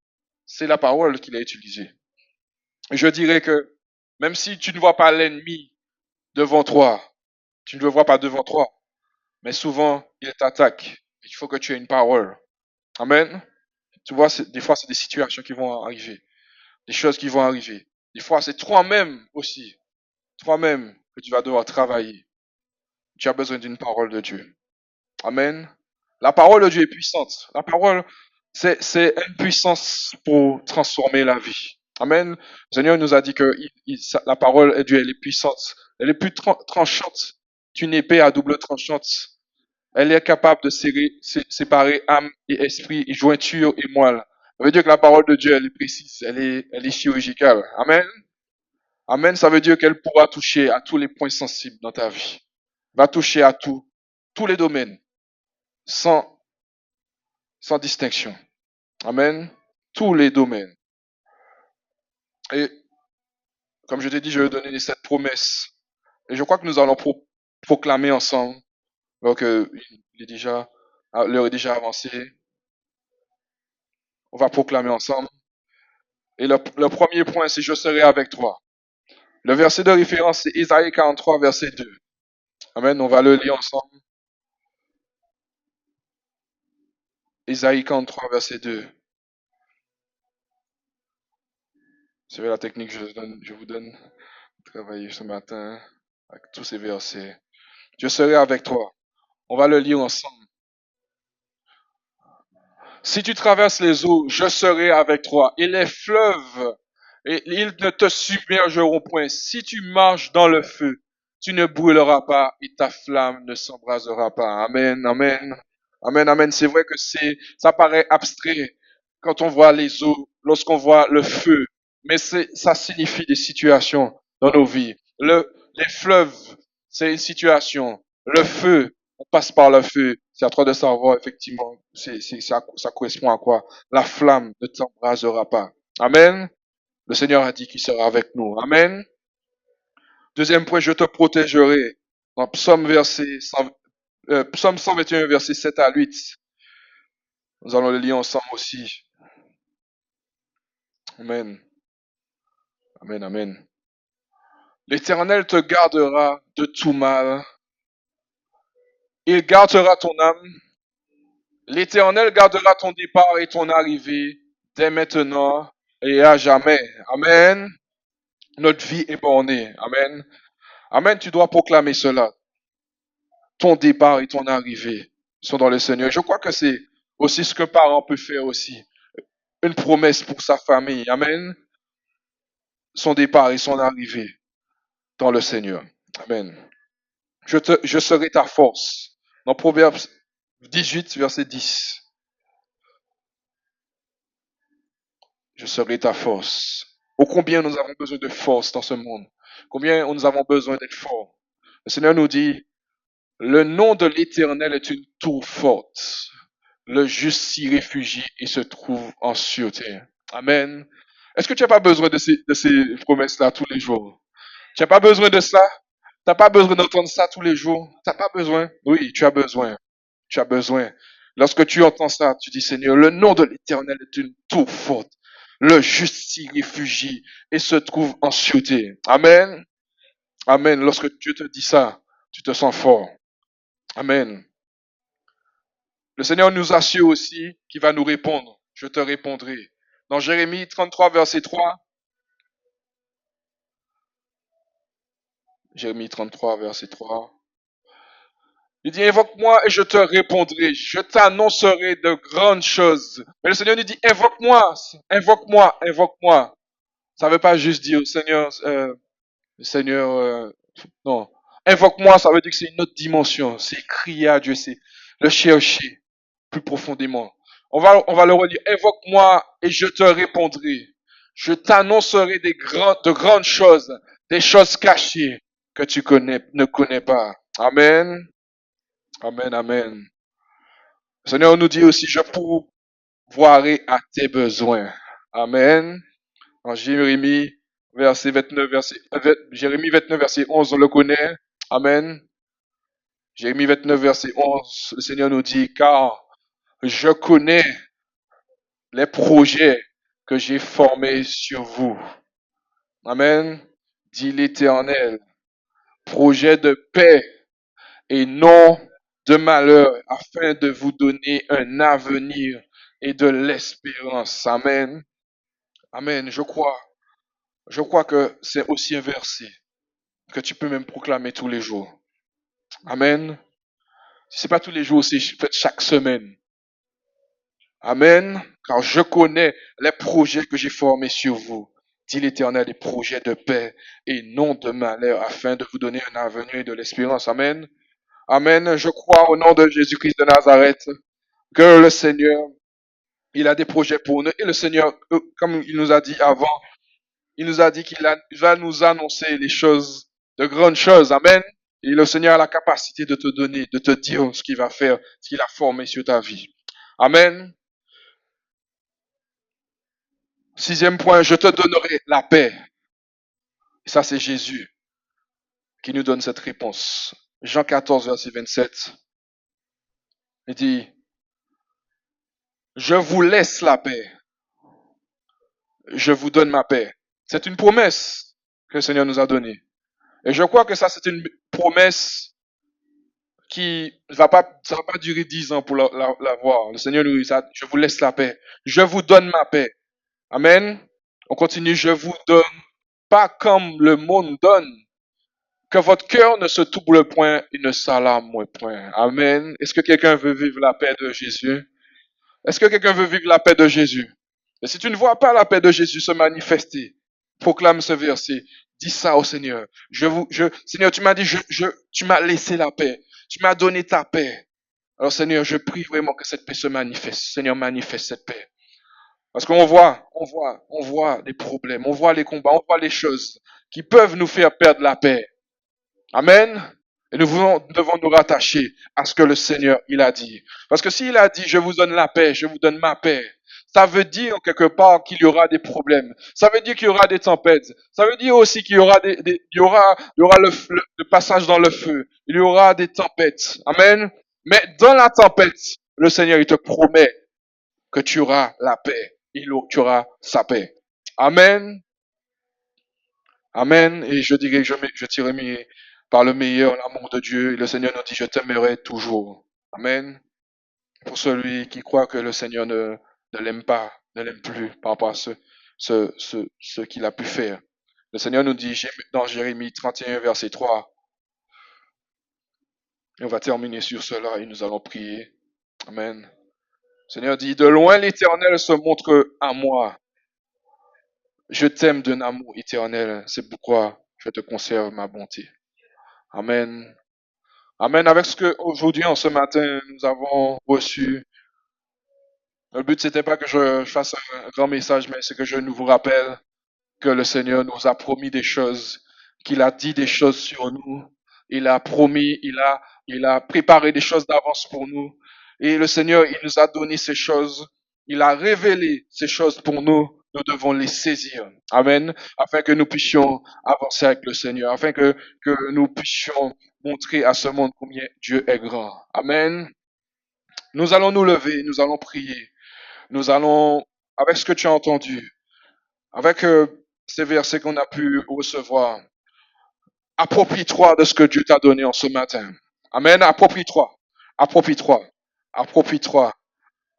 Speaker 2: C'est la parole qu'il a utilisée. Et je dirais que même si tu ne vois pas l'ennemi devant toi, tu ne le vois pas devant toi, mais souvent, il t'attaque. Il faut que tu aies une parole. Amen. Tu vois, des fois, c'est des situations qui vont arriver, des choses qui vont arriver. Des fois, c'est toi-même aussi, toi-même, que tu vas devoir travailler. Tu as besoin d'une parole de Dieu. Amen. La parole de Dieu est puissante. La parole, c'est une puissance pour transformer la vie. Amen. Le Seigneur nous a dit que la parole de Dieu, elle est puissante. Elle est plus tranchante qu'une épée à double tranchante. Elle est capable de séparer âme et esprit, et jointure et moelle. Ça veut dire que la parole de Dieu, elle est précise, elle est chirurgicale. Amen. Amen, ça veut dire qu'elle pourra toucher à tous les points sensibles dans ta vie. Va toucher à tous les domaines, sans, sans distinction. Amen. Tous les domaines. Et Comme je t'ai dit, je vais donner les 7 promesses. Et je crois que nous allons proclamer ensemble. Donc, l'heure est déjà avancée. On va proclamer ensemble. Et le premier point, c'est je serai avec toi. Le verset de référence, c'est Isaïe 43, verset 2. Amen. On va le lire ensemble. Isaïe 43, verset 2. C'est la technique que je vous donne. Travailler ce matin avec tous ces versets. Je serai avec toi. On va le lire ensemble. Si tu traverses les eaux, je serai avec toi. Et les fleuves, et ils ne te submergeront point. Si tu marches dans le feu, tu ne brûleras pas et ta flamme ne s'embrasera pas. Amen, amen. Amen, amen. C'est vrai que ça paraît abstrait quand on voit les eaux, lorsqu'on voit le feu. Mais ça signifie des situations dans nos vies. Les fleuves, c'est une situation. Le feu, on passe par le feu. C'est à toi de savoir, effectivement, ça correspond à quoi? La flamme ne t'embrasera pas. Amen. Le Seigneur a dit qu'il sera avec nous. Amen. Deuxième point, je te protégerai. Dans Psaume 121, verset 7 à 8. Nous allons le lire ensemble aussi. Amen. Amen, amen. L'Éternel te gardera de tout mal. Il gardera ton âme. L'Éternel gardera ton départ et ton arrivée dès maintenant et à jamais. Amen. Notre vie est bornée. Amen. Amen. Tu dois proclamer cela. Ton départ et ton arrivée sont dans le Seigneur. Je crois que c'est aussi ce qu'un parent peut faire aussi. Une promesse pour sa famille. Amen. Son départ et son arrivée dans le Seigneur. Amen. Je serai ta force. Dans Proverbes 18, verset 10. Je serai ta force. Ô combien nous avons besoin de force dans ce monde. Combien nous avons besoin d'être forts. Le Seigneur nous dit, le nom de l'Éternel est une tour forte. Le juste s'y réfugie et se trouve en sûreté. Amen. Est-ce que tu n'as pas besoin de ces promesses-là tous les jours? Tu n'as pas besoin de ça? Tu n'as pas besoin d'entendre ça tous les jours? Tu n'as pas besoin? Oui, tu as besoin. Tu as besoin. Lorsque tu entends ça, tu dis, Seigneur, le nom de l'Éternel est une tour forte. Le juste s'y réfugie et se trouve en sûreté. Amen. Amen. Lorsque Dieu te dit ça, tu te sens fort. Amen. Le Seigneur nous assure aussi qu'il va nous répondre. Je te répondrai. Dans Jérémie 33, verset 3. Jérémie 33, verset 3. Il dit, invoque-moi et je te répondrai. Je t'annoncerai de grandes choses. Mais le Seigneur nous dit, invoque-moi, invoque-moi, invoque-moi. Ça ne veut pas juste dire, Seigneur, non. Invoque-moi, ça veut dire que c'est une autre dimension. C'est crier à Dieu, c'est le chercher plus profondément. On va le redire. Invoque-moi et je te répondrai. Je t'annoncerai de grandes choses, des choses cachées que tu ne connais pas. Amen. Amen, amen. Le Seigneur nous dit aussi, je pourvoirai à tes besoins. Amen. En Jérémie, Jérémie 29, verset 11, on le connaît. Amen. Jérémie 29, verset 11, le Seigneur nous dit, car je connais les projets que j'ai formés sur vous. Amen. Dit l'Éternel. Projet de paix et non de malheur, afin de vous donner un avenir et de l'espérance. Amen. Amen. Je crois que c'est aussi un verset que tu peux même proclamer tous les jours. Amen. Si c'est pas tous les jours, c'est chaque semaine. Amen. Car je connais les projets que j'ai formés sur vous, dit l'Éternel, des projets de paix et non de malheur, afin de vous donner un avenir et de l'espérance. Amen. Amen. Je crois au nom de Jésus-Christ de Nazareth que le Seigneur, il a des projets pour nous. Et le Seigneur, comme il nous a dit avant, il nous a dit qu'il va nous annoncer les choses, de grandes choses. Amen. Et le Seigneur a la capacité de te donner, de te dire ce qu'il va faire, ce qu'il a formé sur ta vie. Amen. Sixième point, je te donnerai la paix. Ça, c'est Jésus qui nous donne cette réponse. Jean 14, verset 27. Il dit, je vous laisse la paix. Je vous donne ma paix. C'est une promesse que le Seigneur nous a donnée. Et je crois que ça, c'est une promesse qui ça va pas durer 10 ans pour la voir. Le Seigneur nous dit, je vous laisse la paix. Je vous donne ma paix. Amen. On continue, je vous donne pas comme le monde donne. Que votre cœur ne se trouble point et ne s'alarme point. Amen. Est-ce que quelqu'un veut vivre la paix de Jésus? Est-ce que quelqu'un veut vivre la paix de Jésus? Et si tu ne vois pas la paix de Jésus se manifester, proclame ce verset. Dis ça au Seigneur. Seigneur, tu m'as dit, tu m'as laissé la paix. Tu m'as donné ta paix. Alors Seigneur, je prie vraiment que cette paix se manifeste. Seigneur, manifeste cette paix. Parce qu'on voit des problèmes, on voit les combats, on voit les choses qui peuvent nous faire perdre la paix. Amen. Et nous devons nous rattacher à ce que le Seigneur, il a dit. Parce que s'il a dit, je vous donne la paix, je vous donne ma paix, ça veut dire quelque part qu'il y aura des problèmes. Ça veut dire qu'il y aura des tempêtes. Ça veut dire aussi qu'il y aura il y aura le passage dans le feu. Il y aura des tempêtes. Amen. Mais dans la tempête, le Seigneur, il te promet que tu auras la paix. Tu auras sa paix. Amen. Amen. Et je dirais que je tirerai par le meilleur l'amour de Dieu. Et le Seigneur nous dit, je t'aimerai toujours. Amen. Pour celui qui croit que le Seigneur ne l'aime pas, ne l'aime plus par rapport à ce qu'il a pu faire. Le Seigneur nous dit dans Jérémie 31, verset 3. Et on va terminer sur cela et nous allons prier. Amen. Le Seigneur dit, de loin l'Éternel se montre à moi. Je t'aime d'un amour éternel. C'est pourquoi je te conserve ma bonté. Amen. Amen. Avec ce que aujourd'hui, en ce matin, nous avons reçu. Le but, c'était pas que je fasse un grand message, mais c'est que je vous rappelle que le Seigneur nous a promis des choses, qu'il a dit des choses sur nous. Il a promis, il a préparé des choses d'avance pour nous. Et le Seigneur, il nous a donné ces choses. Il a révélé ces choses pour nous. Nous devons les saisir. Amen. Afin que nous puissions avancer avec le Seigneur. Afin que nous puissions montrer à ce monde combien Dieu est grand. Amen. Nous allons nous lever, nous allons prier. Nous allons, avec ce que tu as entendu, avec ces versets qu'on a pu recevoir, approprie-toi de ce que Dieu t'a donné en ce matin. Amen. Approprie-toi. Approprie-toi. Approprie-toi.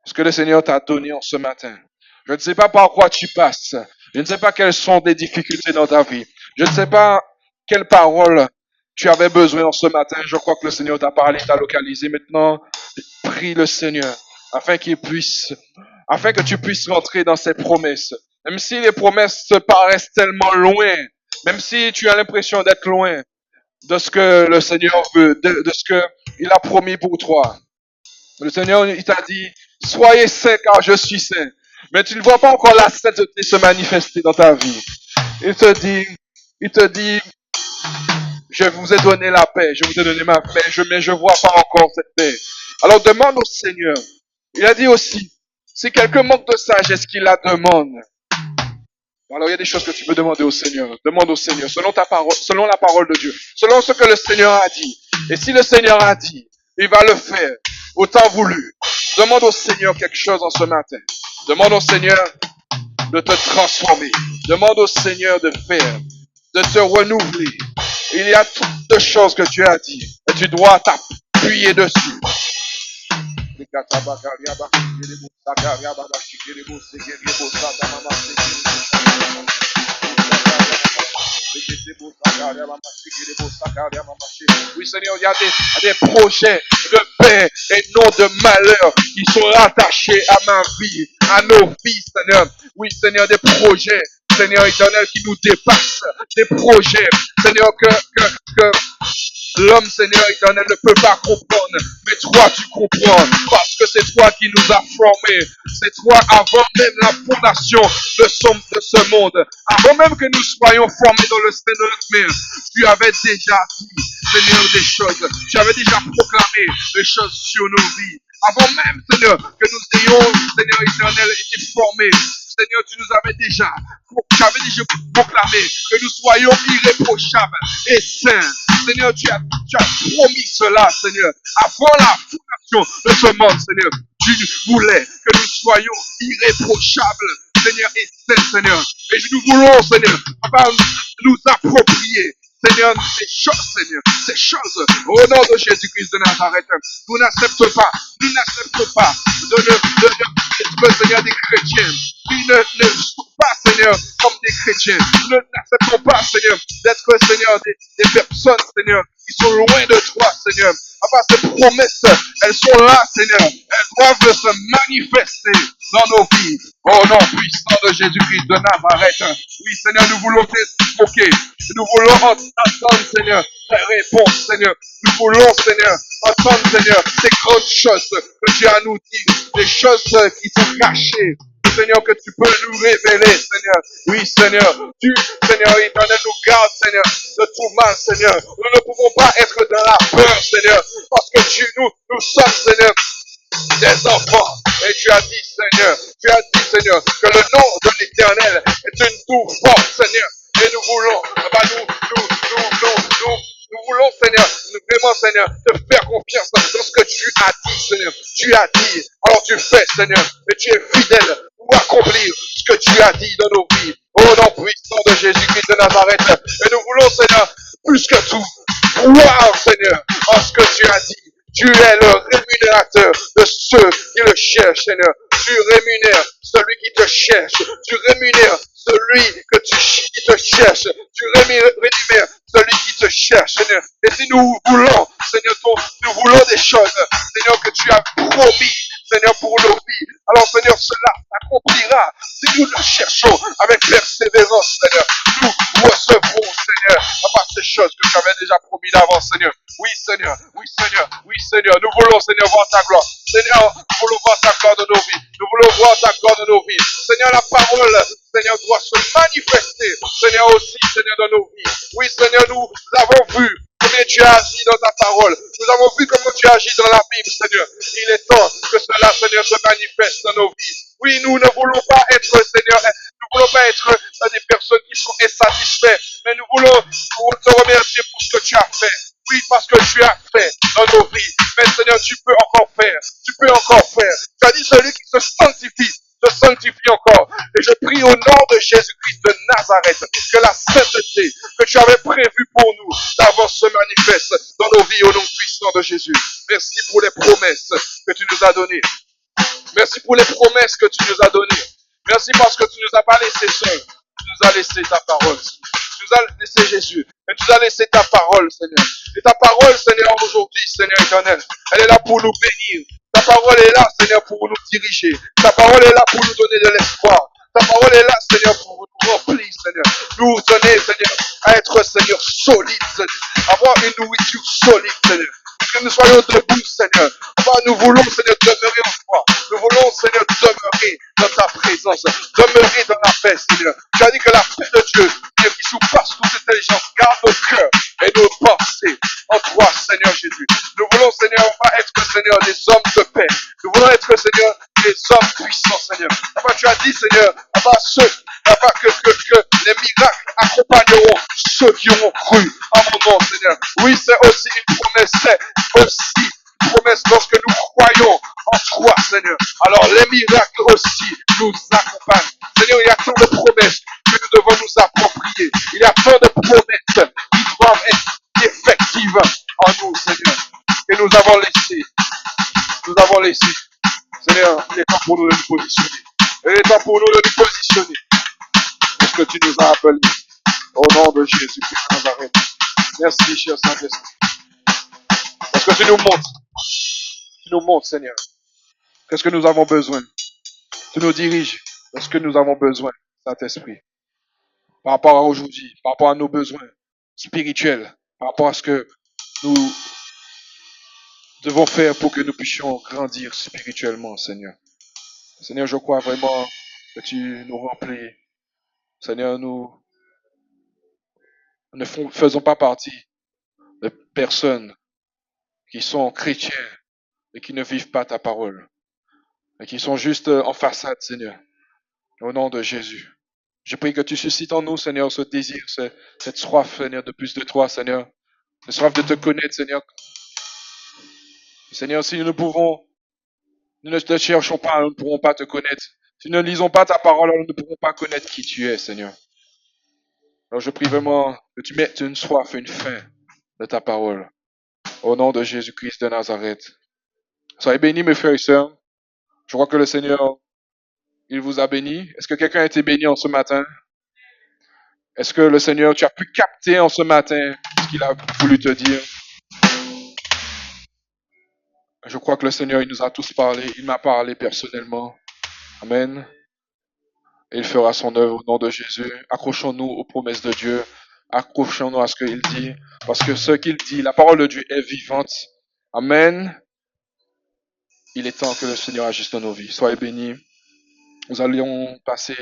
Speaker 2: Ce que le Seigneur t'a donné en ce matin. Je ne sais pas par quoi tu passes. Je ne sais pas quelles sont des difficultés dans ta vie. Je ne sais pas quelle parole tu avais besoin en ce matin. Je crois que le Seigneur t'a parlé, t'a localisé. Maintenant, prie le Seigneur afin que tu puisses rentrer dans ses promesses. Même si les promesses te paraissent tellement loin, même si tu as l'impression d'être loin de ce que le Seigneur veut, de ce qu'il a promis pour toi. Le Seigneur, il t'a dit, soyez saints car je suis saint. Mais tu ne vois pas encore la sainteté se manifester dans ta vie. Il te dit, je vous ai donné la paix, je vous ai donné ma paix, mais je vois pas encore cette paix. Alors demande au Seigneur. Il a dit aussi, si quelqu'un manque de sagesse, qu'il la demande. Alors il y a des choses que tu peux demander au Seigneur. Demande au Seigneur, selon la parole de Dieu, selon ce que le Seigneur a dit. Et si le Seigneur a dit, il va le faire, autant voulu. Demande au Seigneur quelque chose en ce matin. Demande au Seigneur de te transformer. Demande au Seigneur de faire, de te renouveler. Il y a toutes de choses que tu as dit et tu dois t'appuyer dessus. Oui, Seigneur, il y a des projets de paix et non de malheur qui sont rattachés à ma vie, à nos vies, Seigneur. Oui, Seigneur, des projets, Seigneur éternel, qui nous dépassent. Des projets, Seigneur, que l'homme, Seigneur éternel, ne peut pas comprendre. Mais toi, tu comprends. Parce que c'est toi qui nous as formés. C'est toi, avant même la fondation de ce monde. Avant même que nous soyons formés dans le sein de notre mère. Tu avais déjà dit, Seigneur, des choses. Tu avais déjà proclamé des choses sur nos vies. Avant même, Seigneur, que nous ayons, Seigneur éternel, été formés.
Speaker 1: Seigneur, tu avais déjà proclamé que nous soyons irréprochables et saints. Seigneur, tu as promis cela, Seigneur. Avant la fondation de ce monde, Seigneur, tu voulais que nous soyons irréprochables, Seigneur, et saints, Seigneur. Et nous voulons, Seigneur, Papa, nous approprier, Seigneur, ces choses, au nom de Jésus-Christ de Nazareth. Nous n'acceptons pas d'être, Seigneur, des chrétiens qui ne sont pas, Seigneur, comme des chrétiens. Nous n'acceptons pas, Seigneur, d'être, Seigneur, des personnes, Seigneur, qui sont loin de toi, Seigneur. Papa, ces promesses, elles sont là, Seigneur. Elles doivent se manifester dans nos vies. Au nom puissant de Jésus-Christ de Nazareth. Oui, Seigneur, nous voulons t'évoquer. Nous voulons entendre, Seigneur, tes réponses, Seigneur. Nous voulons, Seigneur, entendre, Seigneur, ces grandes choses que tu as à nous dire. Des choses qui sont cachées. Seigneur, que tu peux nous révéler, Seigneur. Oui, Seigneur. Tu, Seigneur, éternel, nous garde, Seigneur, de tout mal, Seigneur. Nous ne pouvons pas être dans la peur, Seigneur, parce que nous sommes, Seigneur, des enfants. Et tu as dit, Seigneur, que le nom de l'Éternel est une tour forte, Seigneur. Et nous voulons, nous voulons, Seigneur, vraiment, Seigneur, te faire confiance dans ce que tu as dit, Seigneur. Tu as dit, alors tu fais, Seigneur, et tu es fidèle pour accomplir ce que tu as dit dans nos vies. Au nom puissant de Jésus-Christ de Nazareth. Et nous voulons, Seigneur, plus que tout, croire, Seigneur, en ce que tu as dit. Tu es le rémunérateur de ceux qui le cherchent, Seigneur. Tu rémunères celui qui te cherche. Tu rémunères celui qui te cherche. Tu rémunères celui qui te cherche, Seigneur. Et si nous voulons, Seigneur, nous voulons des choses, Seigneur, que tu as promis, Seigneur, pour nos vies. Alors, Seigneur, cela s'accomplira. Si nous le cherchons avec persévérance, Seigneur, nous recevrons, Seigneur, par ces choses que tu avais déjà promis d'avance, Seigneur. Oui, Seigneur, oui, Seigneur, oui, Seigneur. Nous voulons, Seigneur, voir ta gloire. Seigneur, nous voulons voir ta gloire de nos vies. Nous voulons voir ta gloire de nos vies. Seigneur, la parole, Seigneur, doit se manifester, Seigneur, aussi, Seigneur, dans nos vies. Oui, Seigneur, nous avons vu combien tu as agi dans ta parole. Nous avons vu comment tu agis dans la Bible, Seigneur. Il est temps que cela, Seigneur, se manifeste dans nos vies. Oui, nous ne voulons pas être, Seigneur, nous voulons pas être des personnes qui sont insatisfaites, mais nous voulons te remercier pour ce que tu as fait. Oui, parce que tu as fait dans nos vies. Mais Seigneur, tu peux encore faire. Tu peux encore faire. Tu as dit celui qui se sanctifie encore. Et je prie au nom de Jésus-Christ de Nazareth que la sainteté que tu avais prévue pour nous d'avance se manifeste dans nos vies au nom puissant de Jésus. Merci pour les promesses que tu nous as données. Merci pour les promesses que tu nous as données. Merci parce que tu ne nous as pas laissés seuls. Tu nous as laissé ta parole. Tu nous as laissé Jésus. Et tu nous as laissé ta parole, Seigneur. Et ta parole, Seigneur, aujourd'hui, Seigneur éternel, elle est là pour nous bénir. Ta parole est là, Seigneur, pour nous diriger. Ta parole est là pour nous donner de l'espoir. Ta parole est là, Seigneur, pour nous remplir, Seigneur. Nous donner, Seigneur, à être, Seigneur, solide, Seigneur. Avoir une nourriture solide, Seigneur. Que nous soyons debout, Seigneur. Nous voulons, Seigneur, demeurer en toi. Nous voulons, Seigneur, demeurer dans ta présence. Demeurer dans la paix, Seigneur. Tu as dit que la paix de Dieu, qui surpasse toute intelligence, garde nos cœurs et nos pensées en toi, Seigneur Jésus. Nous voulons, Seigneur, pas être, Seigneur, des hommes de paix. Nous voulons être, Seigneur, des hommes puissants, Seigneur. Papa, tu as dit, Seigneur, que les miracles accompagneront ceux qui auront cru en mon nom, Seigneur. Oui, c'est aussi une promesse. C'est aussi une promesse lorsque nous croyons en toi, Seigneur. Alors, les miracles aussi nous accompagnent. Seigneur, il y a tant de promesses que nous devons nous approprier. Il y a tant de promesses qui doivent être effectives en nous, Seigneur. Et nous avons laissé. Seigneur, il est temps pour nous de nous positionner. Il est temps pour nous de nous positionner. Parce que tu nous as appelés. Au nom de Jésus-Christ de Nazareth. Merci, cher Saint-Esprit. Parce que tu nous montres. Tu nous montres, Seigneur. Qu'est-ce que nous avons besoin. Tu nous diriges dans ce que nous avons besoin, Saint-Esprit. Par rapport à aujourd'hui, par rapport à nos besoins spirituels, par rapport à ce que nous devons faire pour que nous puissions grandir spirituellement, Seigneur. Seigneur, je crois vraiment que tu nous remplis. Seigneur, nous ne faisons pas partie de personnes qui sont chrétiens et qui ne vivent pas ta parole, et qui sont juste en façade, Seigneur.
Speaker 2: Au nom de Jésus. Je prie que tu suscites en nous, Seigneur, ce désir, cette soif, Seigneur, de plus de toi, Seigneur. Cette soif de te connaître, Seigneur. Seigneur, si nous ne te cherchons pas, nous ne pourrons pas te connaître. Si nous ne lisons pas ta parole, nous ne pourrons pas connaître qui tu es, Seigneur. Alors je prie vraiment que tu mettes une soif, une faim de ta parole. Au nom de Jésus-Christ de Nazareth. Soyez bénis, mes frères et sœurs. Je crois que le Seigneur, il vous a béni. Est-ce que quelqu'un a été béni en ce matin? Est-ce que le Seigneur, tu as pu capter en ce matin ce qu'il a voulu te dire? Je crois que le Seigneur, il nous a tous parlé. Il m'a parlé personnellement. Amen. Et il fera son œuvre au nom de Jésus. Accrochons-nous aux promesses de Dieu. Accrochons-nous à ce qu'il dit. Parce que ce qu'il dit, la parole de Dieu est vivante. Amen. Il est temps que le Seigneur agisse dans nos vies. Soyez bénis. Nous allions passer